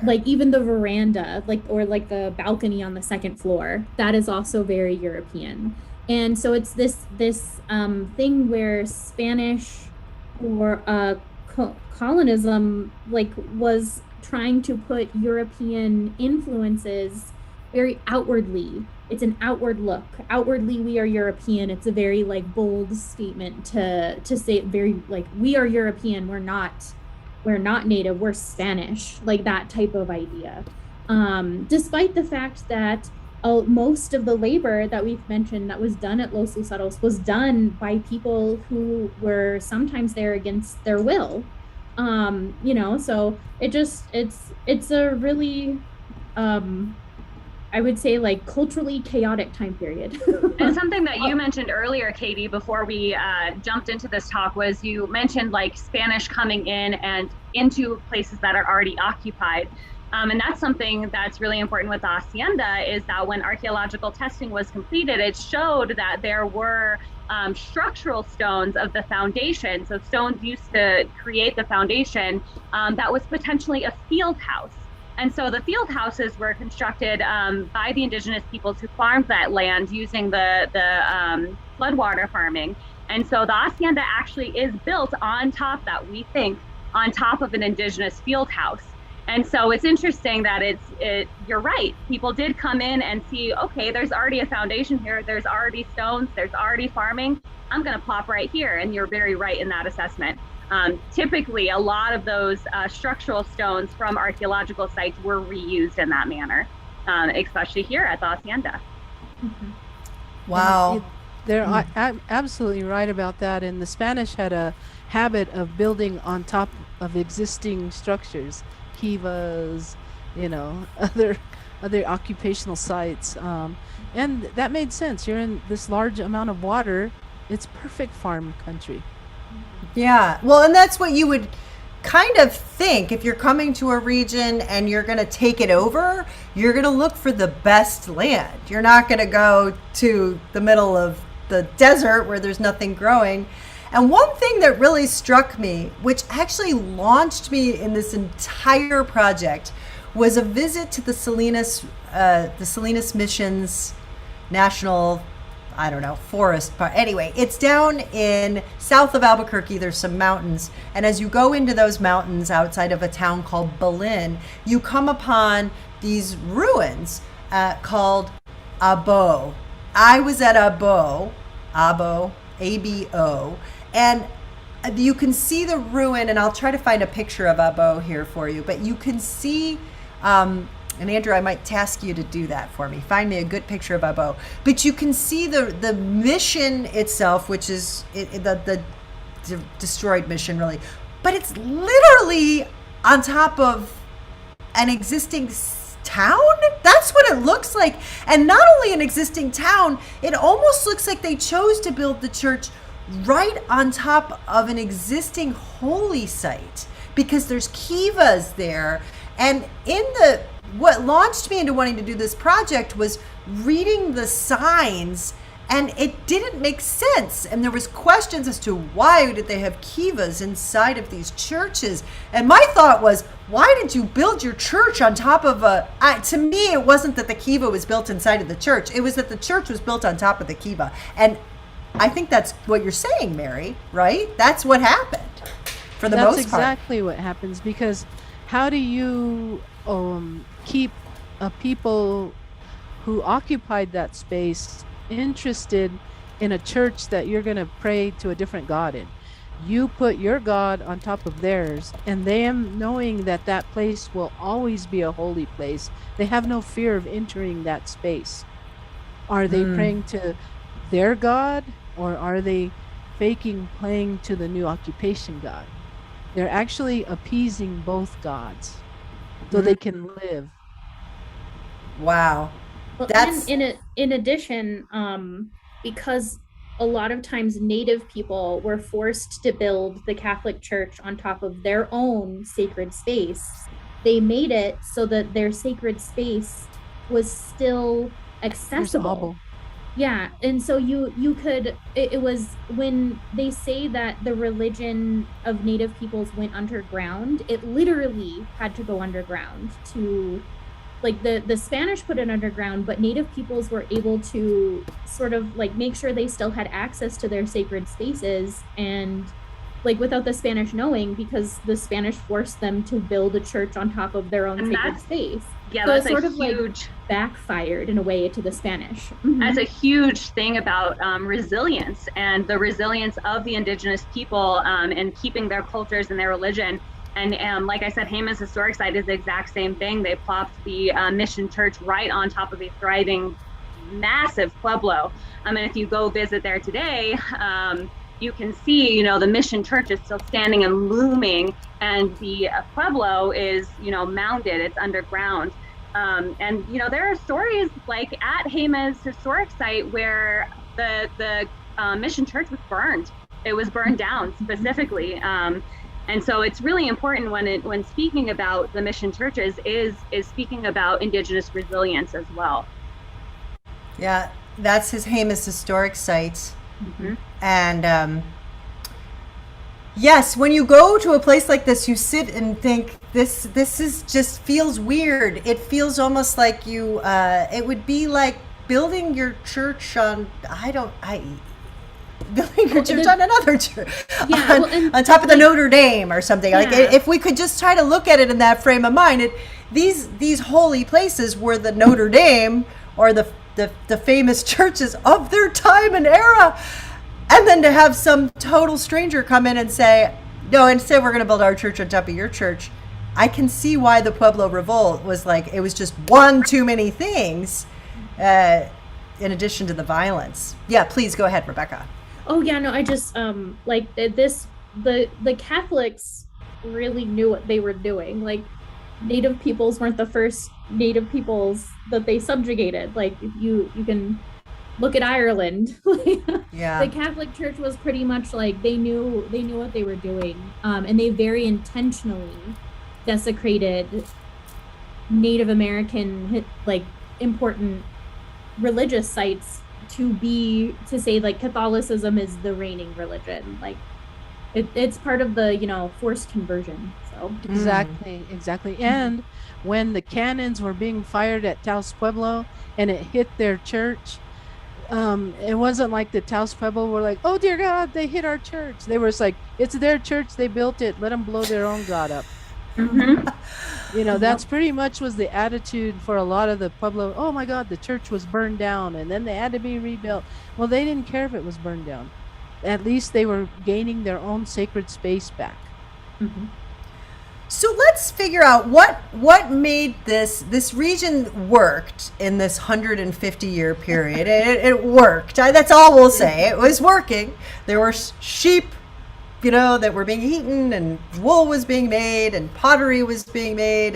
like even the veranda, like or like the balcony on the second floor, that is also very European. And so it's this thing where Spanish or colonism like was trying to put European influences very outwardly. It's an outward look. Outwardly, we are European. It's a very like bold statement to say very like we are European. We're not native. We're Spanish. Like that type of idea. Despite the fact that most of the labor that we've mentioned that was done at Los Luceros was done by people who were sometimes there against their will. You know, so it's a really I would say like culturally chaotic time period. And something that you mentioned earlier, Katie, before we jumped into this talk was you mentioned like Spanish coming in and into places that are already occupied. And that's something that's really important with the Hacienda is that when archaeological testing was completed, it showed that there were structural stones of the foundation. So stones used to create the foundation that was potentially a field house. And so the field houses were constructed by the indigenous peoples who farmed that land using the floodwater farming. And so the hacienda actually is built on top that we think on top of an indigenous field house. And so it's interesting that you're right. People did come in and see, okay, there's already a foundation here. There's already stones. There's already farming. I'm going to plop right here. And you're very right in that assessment. Typically, a lot of those structural stones from archaeological sites were reused in that manner, especially here at the Hacienda. Mm-hmm. Wow. They're absolutely right about that. And the Spanish had a habit of building on top of existing structures, kivas, you know, other occupational sites. And that made sense. You're in this large amount of water. It's perfect farm country. Yeah. Well, and that's what you would kind of think if you're coming to a region and you're going to take it over, you're going to look for the best land. You're not going to go to the middle of the desert where there's nothing growing. And one thing that really struck me, which actually launched me in this entire project, was a visit to the Salinas Missions National forest park. Anyway, it's down in south of Albuquerque. There's some mountains. And as you go into those mountains outside of a town called Berlin, you come upon these ruins called Abo. I was at Abo, A-B-O, and you can see the ruin, and I'll try to find a picture of Abo here for you, but you can see and Andrew, I might task you to do that for me. Find me a good picture of Abo. But you can see the mission itself, which is the destroyed mission, really. But it's literally on top of an existing town. That's what it looks like. And not only an existing town, it almost looks like they chose to build the church right on top of an existing holy site because there's kivas there. And what launched me into wanting to do this project was reading the signs, and it didn't make sense. And there was questions as to why did they have kivas inside of these churches? And my thought was, why did you build your church on top of to me, it wasn't that the kiva was built inside of the church. It was that the church was built on top of the kiva. And I think that's what you're saying, Mary, right? That's what happened for the most part. That's exactly what happens, because how do you keep people who occupied that space interested in a church that you're going to pray to a different God in. You put your God on top of theirs, and them knowing that that place will always be a holy place, they have no fear of entering that space. Are they praying to their God, or are they playing to the new occupation God? They're actually appeasing both gods so they can live. Wow. Well, That's and in addition, because a lot of times Native people were forced to build the Catholic Church on top of their own sacred space, they made it so that their sacred space was still accessible. Yeah, and so you could it was when they say that the religion of Native peoples went underground, it literally had to go underground to, like, the Spanish put it underground, but Native peoples were able to sort of like make sure they still had access to their sacred spaces, and like without the Spanish knowing, because the Spanish forced them to build a church on top of their own sacred space. Yeah, so that's it sort a of huge like backfired in a way to the Spanish. That's a huge thing about resilience, and the resilience of the indigenous people, and keeping their cultures and their religion. And like I said, Jemez Historic Site is the exact same thing. They plopped the mission church right on top of a thriving, massive Pueblo. And if you go visit there today, you can see, the mission church is still standing and looming, and the Pueblo is, mounded, it's underground. And there are stories like at Jemez Historic Site where the mission church was burned. It was burned down specifically. And so it's really important when speaking about the mission churches is speaking about indigenous resilience as well. Yeah, that's his Jemez Historic Site. And yes, when you go to a place like this, you sit and think, this is just feels weird. It feels almost like you it would be like building your church on building your church on another church, on top of the Notre Dame or something. Yeah. Like if we could just try to look at it in that frame of mind, these holy places were the Notre Dame or the famous churches of their time and era. And then to have some total stranger come in and say, no, instead we're going to build our church on top of your church. I can see why the Pueblo Revolt was like, it was just one too many things in addition to the violence. Yeah, please go ahead, Rebecca. Oh, yeah, no, I just, like this, the Catholics really knew what they were doing. Like, Native peoples weren't the first Native peoples that they subjugated. Like, you can look at Ireland. Yeah. The Catholic Church was pretty much like they knew what they were doing, and they very intentionally desecrated Native American like important religious sites to say like Catholicism is the reigning religion. Like it's part of the forced conversion. So exactly. And when the cannons were being fired at Taos Pueblo and it hit their church, it wasn't like the Taos Pueblo were like, oh dear God, they hit our church. They were just like, it's their church, they built it, let them blow their own God up. That's pretty much was the attitude for a lot of the Pueblo. Oh my God, the church was burned down and then they had to be rebuilt. Well, they didn't care if it was burned down. At least they were gaining their own sacred space back. So let's figure out what made this region worked in this 150-year period. It worked. That's all we'll say. It was working. There were sheep, that were being eaten, and wool was being made, and pottery was being made,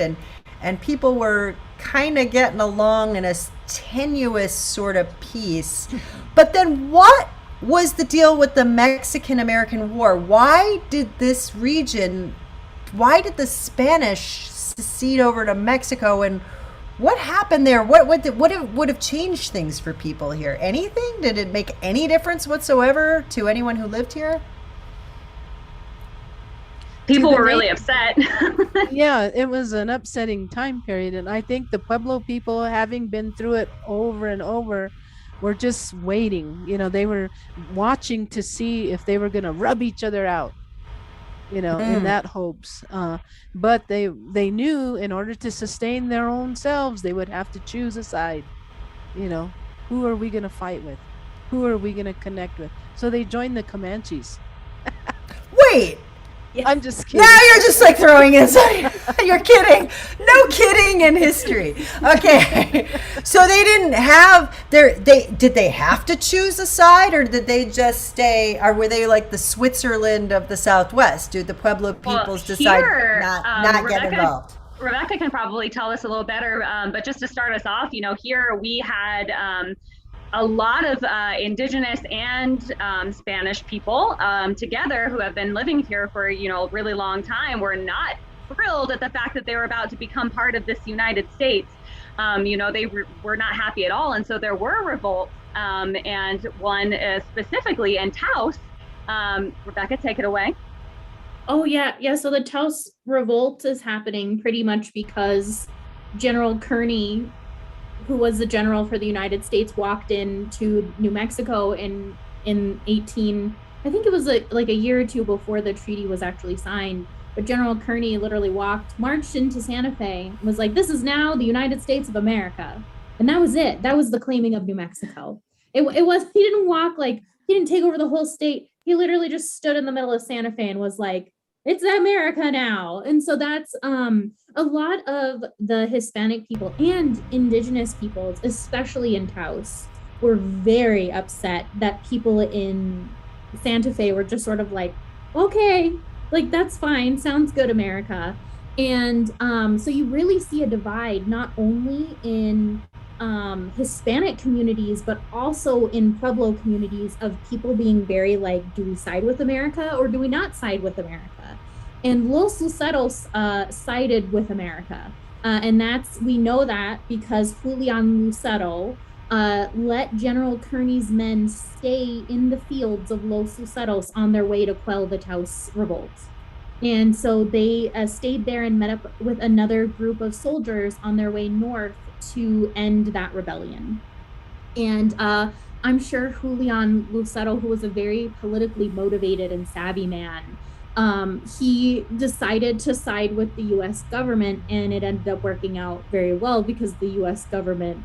and people were kind of getting along in a tenuous sort of peace. But then what was the deal with the Mexican-American War? Why did the Spanish secede over to Mexico, and what happened there? What would have changed things for people here? Anything? Did it make any difference whatsoever to anyone who lived here? People were really upset. Yeah, it was an upsetting time period. And I think the Pueblo people, having been through it over and over, were just waiting. They were watching to see if they were going to rub each other out, in that hopes. But they knew in order to sustain their own selves, they would have to choose a side. Who are we going to fight with? Who are we going to connect with? So they joined the Comanches. Wait, I'm just kidding. now you're just like throwing in you're kidding. No kidding in history. Okay. So they didn't have did they have to choose a side, or did they just stay, or were they like the Switzerland of the Southwest? Did the Pueblo peoples decide not get involved? Rebecca can probably tell us a little better, but just to start us off, here we had a lot of indigenous and Spanish people together who have been living here for a really long time. Were not thrilled at the fact that they were about to become part of this United States. They were not happy at all, and so there were revolts, and one specifically in Taos. Rebecca, take it away. Oh yeah. So the Taos revolt is happening pretty much because General Kearney, who was the general for the United States, walked into New Mexico in 18, I think it was like a year or two before the treaty was actually signed. But General Kearney literally marched into Santa Fe, and was like, this is now the United States of America. And that was it. That was the claiming of New Mexico. He didn't take over the whole state. He literally just stood in the middle of Santa Fe and was like, it's America now. And so that's a lot of the Hispanic people and indigenous peoples, especially in Taos, were very upset that people in Santa Fe were just sort of like, okay, like that's fine, sounds good, America. And so you really see a divide not only in Hispanic communities, but also in Pueblo communities, of people being very like, do we side with America or do we not side with America? And Los Luceros sided with America. And we know that because Julian Lucero let General Kearney's men stay in the fields of Los Luceros on their way to quell the Taos revolt. And so they stayed there and met up with another group of soldiers on their way north to end that rebellion. And I'm sure Julian Lucero, who was a very politically motivated and savvy man, he decided to side with the U.S. government, and it ended up working out very well because the U.S. government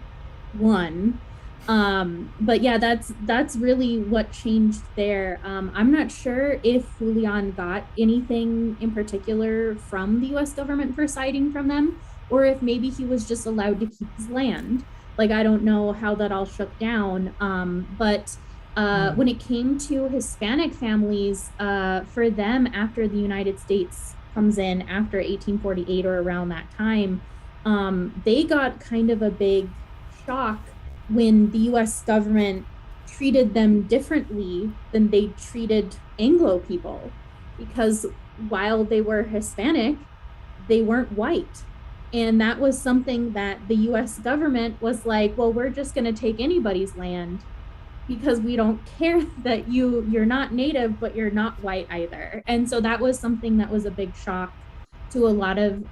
won. But yeah, that's really what changed there. I'm not sure if Julian got anything in particular from the U.S. government for siding from them, or if maybe he was just allowed to keep his land. Like, I don't know how that all shook down. But when it came to Hispanic families, for them, after the United States comes in after 1848 or around that time, they got kind of a big shock when the US government treated them differently than they treated Anglo people, because while they were Hispanic, they weren't white. And that was something that the US government was like, well, we're just going to take anybody's land because we don't care that you're not native, but you're not white either. And so that was something that was a big shock to a lot of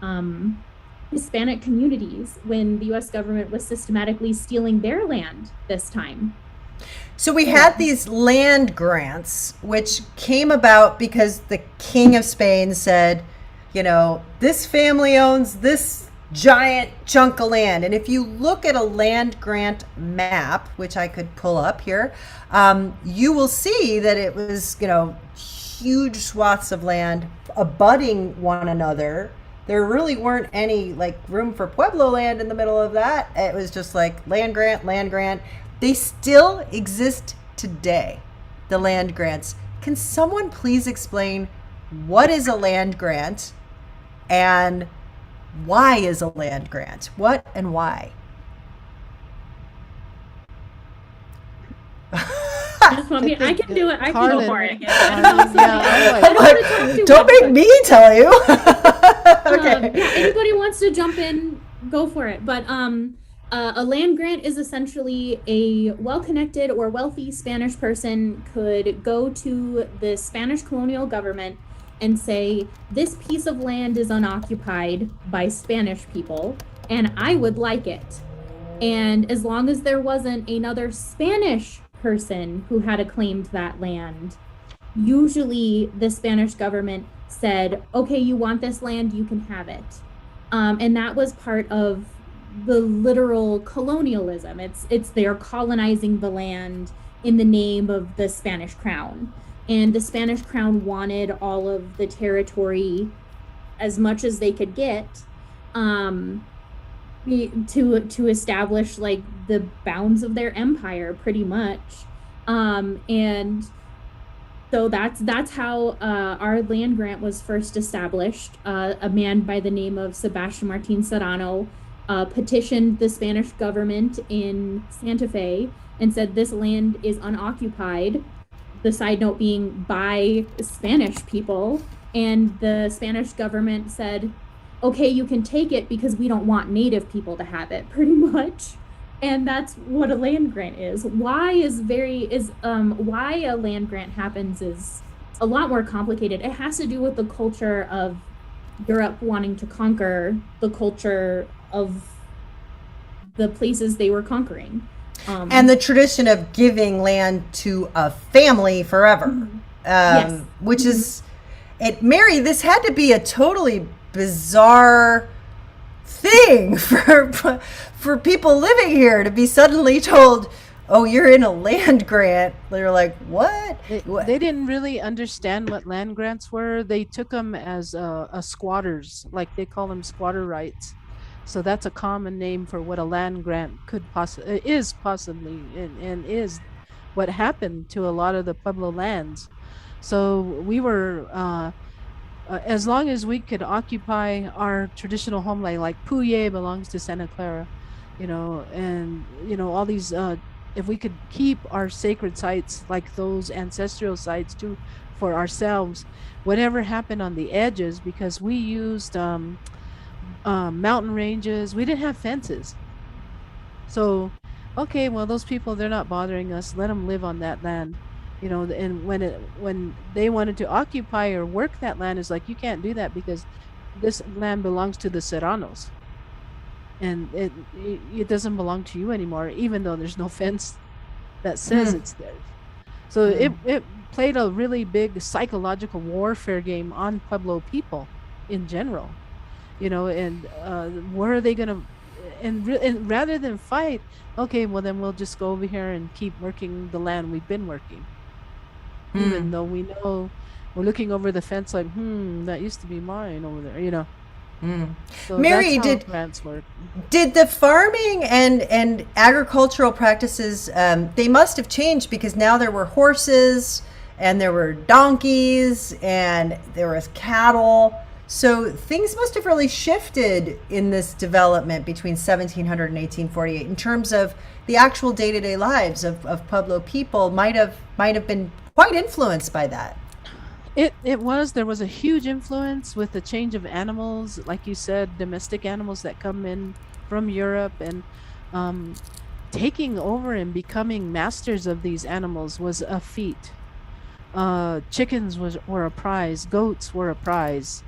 Hispanic communities when the US government was systematically stealing their land this time. So we had these land grants, which came about because the King of Spain said, this family owns this giant chunk of land. And if you look at a land grant map, which I could pull up here, you will see that it was, huge swaths of land abutting one another. There really weren't any room for Pueblo land in the middle of that. It was just like land grant. They still exist today, the land grants. Can someone please explain what is a land grant and why is a land grant? What and why? I can do it. I can go for it. Don't make me tell you. Okay. Anybody wants to jump in, go for it. But a land grant is essentially a well-connected or wealthy Spanish person could go to the Spanish colonial government and say, this piece of land is unoccupied by Spanish people, and I would like it. And as long as there wasn't another Spanish person who had claimed that land, usually the Spanish government said, okay, you want this land, you can have it. And that was part of the literal colonialism. It's they're colonizing the land in the name of the Spanish crown. And the Spanish crown wanted all of the territory as much as they could get, to establish like the bounds of their empire, pretty much. And so that's how our land grant was first established. A man by the name of Sebastian Martin Serrano petitioned the Spanish government in Santa Fe and said this land is unoccupied. The side note being by Spanish people. And the Spanish government said, okay, you can take it because we don't want native people to have it, pretty much. And that's what a land grant is. Why a land grant happens is a lot more complicated. It has to do with the culture of Europe wanting to conquer the culture of the places they were conquering. And the tradition of giving land to a family forever, Yes. which is, Mary, this had to be a totally bizarre thing for people living here to be suddenly told, oh, you're in a land grant. They're like, what? They didn't really understand what land grants were. They took them as a squatters, like they call them squatter rights. So that's a common name for what a land grant is possibly and is what happened to a lot of the Pueblo lands. So we were, as long as we could occupy our traditional homeland, like Puye belongs to Santa Clara, and all these, if we could keep our sacred sites like those ancestral sites too for ourselves, whatever happened on the edges, because we used mountain ranges, we didn't have fences. So, okay, well, those people, they're not bothering us. Let them live on that land. And when they wanted to occupy or work that land, it's like, you can't do that because this land belongs to the Serranos. And it doesn't belong to you anymore, even though there's no fence that says it's theirs. So it played a really big psychological warfare game on Pueblo people in general. And where are they going to, and rather than fight, okay, well, then we'll just go over here and keep working the land we've been working. Even though we know we're looking over the fence like, that used to be mine over there, So Mary, that's how grants work. Did the farming and agricultural practices, they must have changed because now there were horses and there were donkeys and there was cattle. So things must have really shifted in this development between 1700 and 1848 in terms of the actual day-to-day lives of Pueblo people might have been quite influenced by that. There was a huge influence with the change of animals, like you said, domestic animals that come in from Europe, and taking over and becoming masters of these animals was a feat. Chickens were a prize, goats were a prize.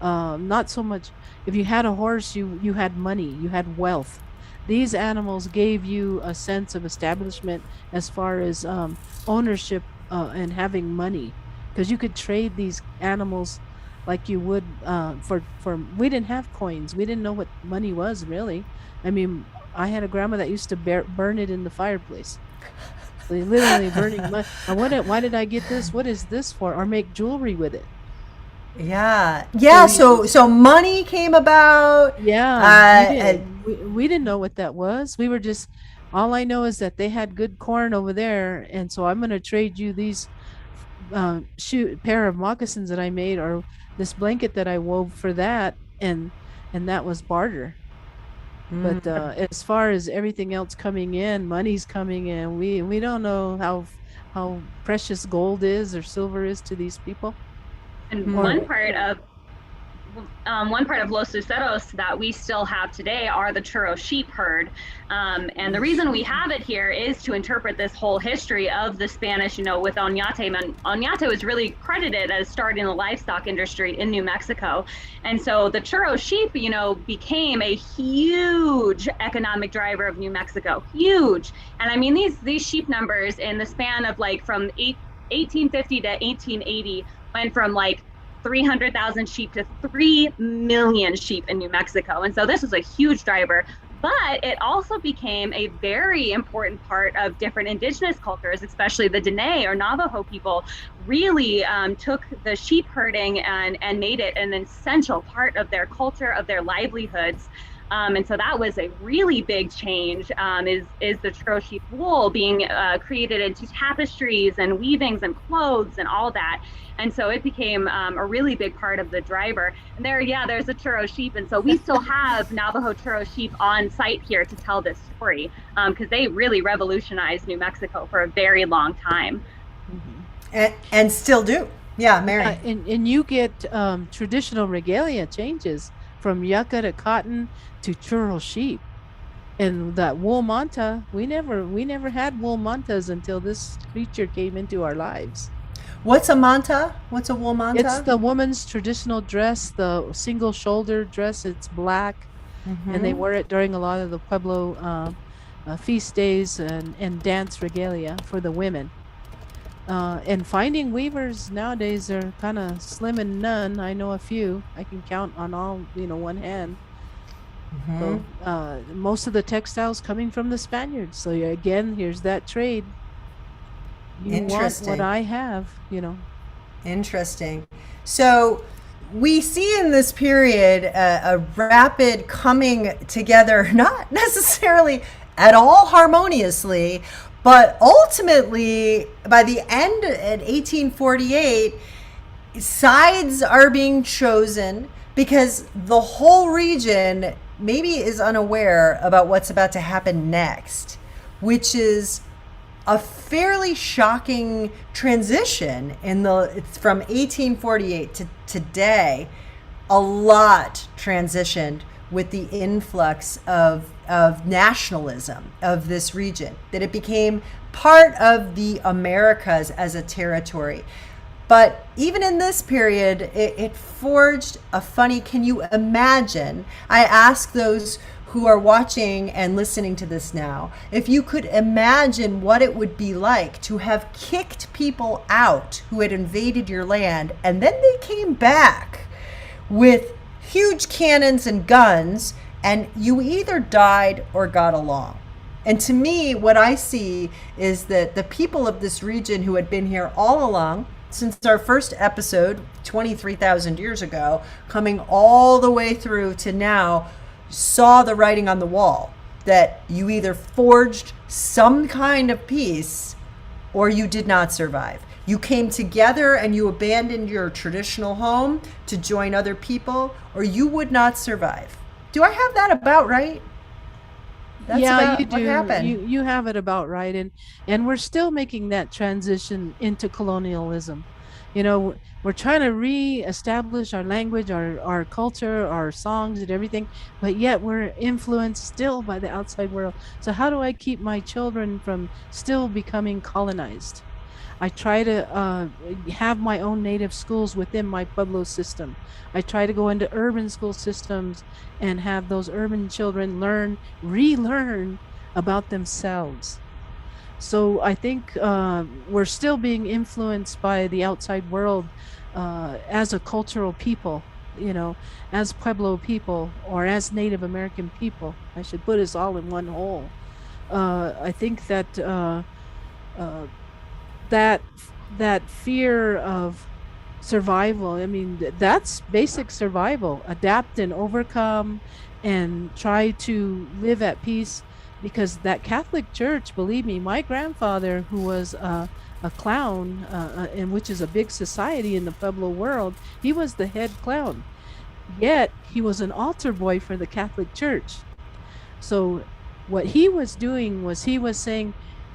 Not so much, if you had a horse, you had money, you had wealth. These animals gave you a sense of establishment as far as ownership and having money, because you could trade these animals like you would for we didn't have coins, we didn't know what money was really. I mean, I had a grandma that used to burn it in the fireplace. So literally burning money. Why did I get this? What is this for? Or make jewelry with it. Yeah. So money came about. Yeah. We didn't know what that was. We were just, all I know is that they had good corn over there, and so I'm going to trade you these pair of moccasins that I made, or this blanket that I wove for that, and that was barter. But as far as everything else coming in, money's coming in. We don't know how precious gold is or silver is to these people. And one part of Los Luceros that we still have today are the Churro Sheep herd. And the reason we have it here is to interpret this whole history of the Spanish, with Oñate. And Oñate was really credited as starting the livestock industry in New Mexico. And so the Churro Sheep, became a huge economic driver of New Mexico, huge. And I mean, these sheep numbers in the span of from 1850 to 1880 went from 300,000 sheep to 3 million sheep in New Mexico. And so this was a huge driver. But it also became a very important part of different indigenous cultures, especially the Dene or Navajo people really took the sheep herding and made it an essential part of their culture, of their livelihoods. And so that was a really big change, is the Churro Sheep wool being created into tapestries and weavings and clothes and all that. And so it became a really big part of the driver. And there's a Churro Sheep. And so we still have Navajo Churro Sheep on site here to tell this story, because they really revolutionized New Mexico for a very long time. And still do. Yeah, Mary. And you get traditional regalia changes from yucca to cotton to Churro Sheep. And that wool manta, we never had wool mantas until this creature came into our lives. What's a manta? What's a wool manta? It's the woman's traditional dress, the single shoulder dress. It's black, and they wear it during a lot of the Pueblo feast days and dance regalia for the women. And finding weavers nowadays are kind of slim and none. I know a few. I can count on one hand. So most of the textiles coming from the Spaniards. So again, here's that trade. You want what I have, Interesting. So we see in this period a rapid coming together, not necessarily at all harmoniously, but ultimately by the end in 1848, sides are being chosen because the whole region maybe is unaware about what's about to happen next, which is a fairly shocking transition from 1848 to today. A lot transitioned with the influx of nationalism of this region, that it became part of the Americas as a territory. But even in this period, it forged a funny, can you imagine? I ask those who are watching and listening to this now, if you could imagine what it would be like to have kicked people out who had invaded your land, and then they came back with huge cannons and guns, and you either died or got along. And to me, what I see is that the people of this region who had been here all along, since our first episode 23,000 years ago, coming all the way through to now, saw the writing on the wall that you either forged some kind of peace or you did not survive. You came together and you abandoned your traditional home to join other people, or you would not survive. Do I have that about right? That's about you do. What happened. You have it about right, and we're still making that transition into colonialism. We're trying to re-establish our language, our culture, our songs and everything, but yet we're influenced still by the outside world. So how do I keep my children from still becoming colonized? I try to have my own native schools within my Pueblo system. I try to go into urban school systems and have those urban children relearn about themselves. So I think we're still being influenced by the outside world as a cultural people, as Pueblo people or as Native American people. I should put us all in one whole. I think that that fear of survival, that's basic survival. Adapt and overcome and try to live at peace. Because that Catholic Church, believe me, my grandfather, who was a clown, and which is a big society in the Pueblo world, he was the head clown. Yet he was an altar boy for the Catholic Church. So what he was doing was he was saying,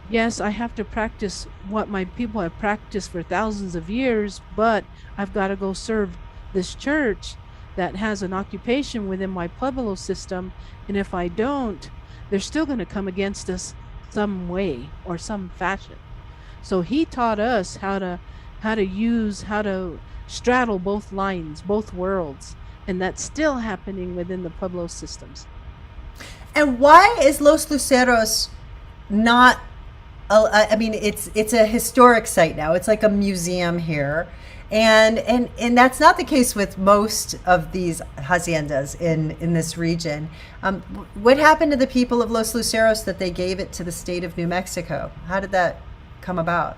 yes, I have to practice what my people have practiced for thousands of years, but I've got to go serve this church that has an occupation within my Pueblo system. And if I don't, they're still going to come against us some way or some fashion. So he taught us how to straddle both lines, both worlds, and that's still happening within the Pueblo systems. And why is Los Luceros not? It's a historic site now. It's like a museum here, And that's not the case with most of these haciendas in this region. What happened to the people of Los Luceros that they gave it to the state of New Mexico? How did that come about?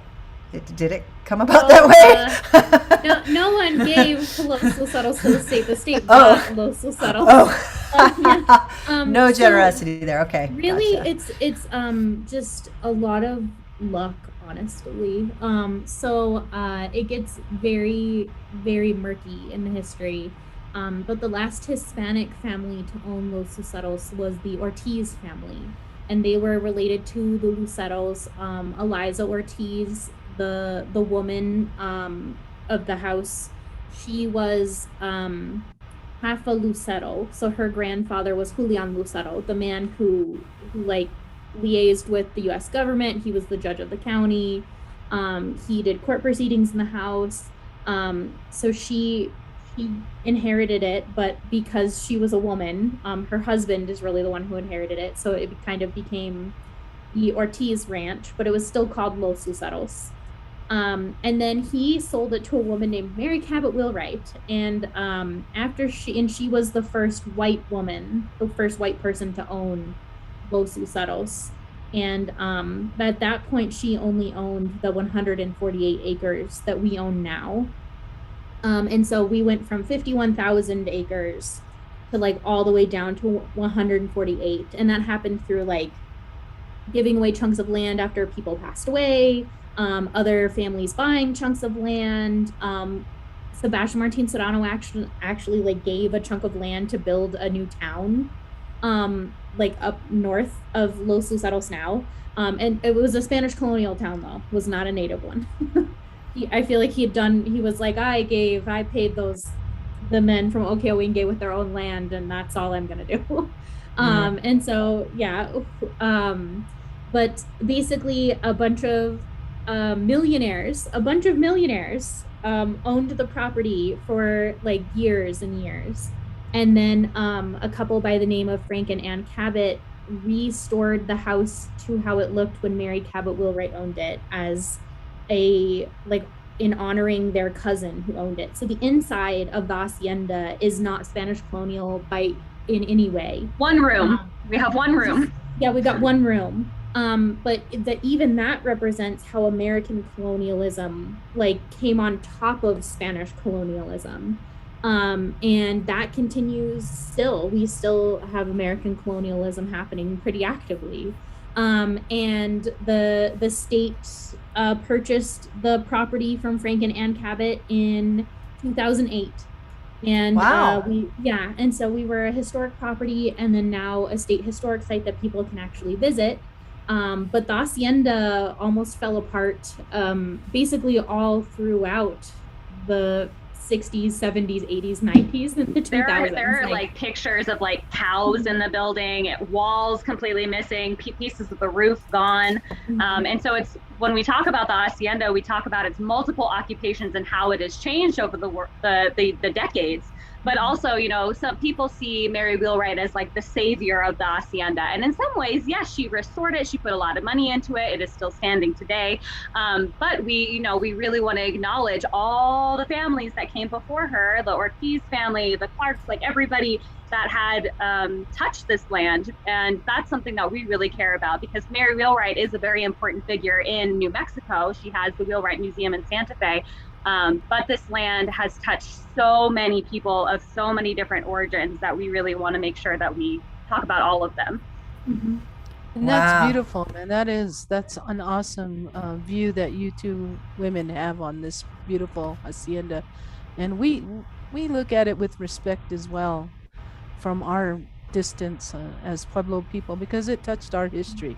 Did it come about that way? No one gave Los Luceros to the state. The state bought Los Luceros. No generosity there. Okay. Really, gotcha. it's just a lot of luck, honestly. It gets very, very murky in the history. But the last Hispanic family to own Los Luceros was the Ortiz family, and they were related to the Luceros. Eliza Ortiz, the woman of the house, she was half a Lucero. So her grandfather was Julian Lucero, the man who like liaised with the U.S. government. He was the judge of the county. He did court proceedings in the house. So she inherited it, but because she was a woman, her husband is really the one who inherited it. So it kind of became the Ortiz Ranch, but it was still called Los Luceros. And then he sold it to a woman named Mary Cabot Wheelwright. And she was the first white woman, the first white person to own Los Luceros. And at that point, she only owned the 148 acres that we own now. And so we went from 51,000 acres to like all the way down to 148. And that happened through like giving away chunks of land after people passed away, other families buying chunks of land. Sebastian Martin Serrano actually like gave a chunk of land to build a new town, like up north of Los Luceros now. And it was a Spanish colonial town though, was not a native one. I feel like he was like, I paid the men from Okeowingate with their own land, and that's all I'm gonna do. And so, yeah. But basically a bunch of millionaires owned the property for like years and years. And then a couple by the name of Frank and Ann Cabot restored the house to how it looked when Mary Cabot Wheelwright owned it, as in honoring their cousin who owned it. So the inside of the hacienda is not Spanish colonial in any way. One room. We have one room. Yeah, we got one room. But even that represents how American colonialism came on top of Spanish colonialism. And that continues still. We still have American colonialism happening pretty actively. And the state purchased the property from Frank and Ann Cabot in 2008. And wow. And so we were a historic property, and then now a state historic site that people can actually visit. But the hacienda almost fell apart basically all throughout the 60s, 70s, 80s, 90s, and the 2000s. There are pictures of cows in the building, walls completely missing, pieces of the roof gone. Mm-hmm. And so when we talk about the hacienda, we talk about its multiple occupations and how it has changed over the decades. But also, some people see Mary Wheelwright as the savior of the hacienda. And in some ways, yes, she restored it. She put a lot of money into it. It is still standing today. But we really want to acknowledge all the families that came before her, the Ortiz family, the Clarks, everybody that had touched this land. And that's something that we really care about, because Mary Wheelwright is a very important figure in New Mexico. She has the Wheelwright Museum in Santa Fe. But this land has touched so many people of so many different origins that we really want to make sure that we talk about all of them. Mm-hmm. And that's beautiful, and that's an awesome view that you two women have on this beautiful hacienda. And we look at it with respect as well from our distance as Pueblo people, because it touched our history.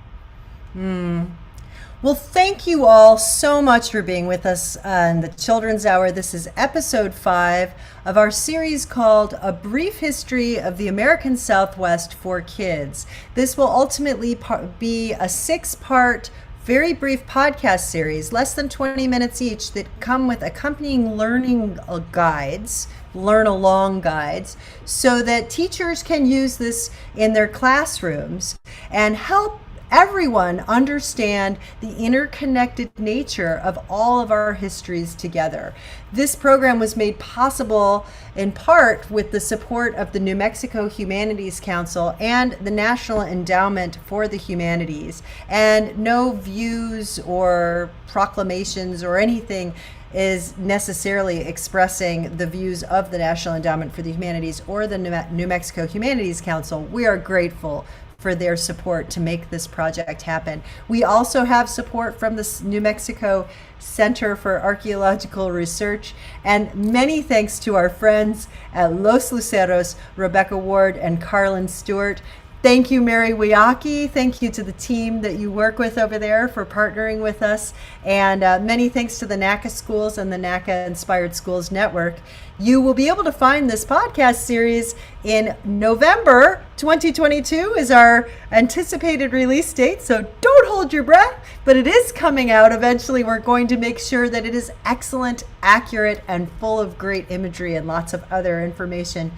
Well, thank you all so much for being with us on the Children's Hour. This is episode 5 of our series called A Brief History of the American Southwest for Kids. This will ultimately be a 6-part, very brief podcast series, less than 20 minutes each, that come with accompanying learning guides, learn-along guides, so that teachers can use this in their classrooms and help everyone understand the interconnected nature of all of our histories together. This program was made possible in part with the support of the New Mexico Humanities Council and the National Endowment for the Humanities. And no views or proclamations or anything is necessarily expressing the views of the National Endowment for the Humanities or the New Mexico Humanities Council. We are grateful for their support to make this project happen. We also have support from the New Mexico Center for Archaeological Research, and many thanks to our friends at Los Luceros, Rebecca Ward and Carlin Stewart. Thank you, Mary Wiaki. Thank you to the team that you work with over there for partnering with us. And many thanks to the NACA Schools and the NACA Inspired Schools Network. You will be able to find this podcast series in November 2022 is our anticipated release date. So don't hold your breath, but it is coming out eventually. We're going to make sure that it is excellent, accurate, and full of great imagery and lots of other information.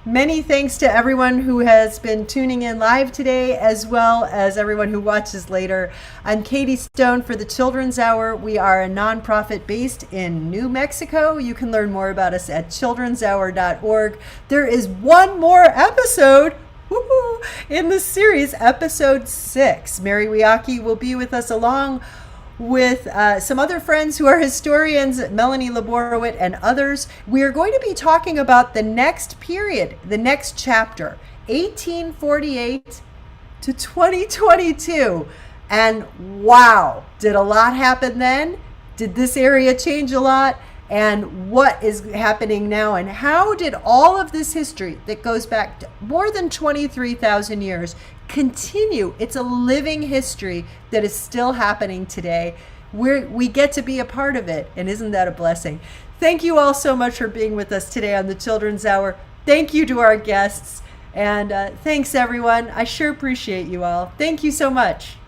Many thanks to everyone who has been tuning in live today, as well as everyone who watches later. I'm Katie Stone for the Children's Hour. We are a nonprofit based in New Mexico. You can learn more about us at childrenshour.org. There is one more episode in the series, episode 6. Mary Wiaki will be with us along with some other friends who are historians, Melanie Laborowit and others. We are going to be talking about the next period, the next chapter, 1848 to 2022. And wow, did a lot happen then? Did this area change a lot? And what is happening now? And how did all of this history that goes back to more than 23,000 years continue? It's a living history that is still happening today. We get to be a part of it. And isn't that a blessing? Thank you all so much for being with us today on the Children's Hour. Thank you to our guests. And thanks, everyone. I sure appreciate you all. Thank you so much.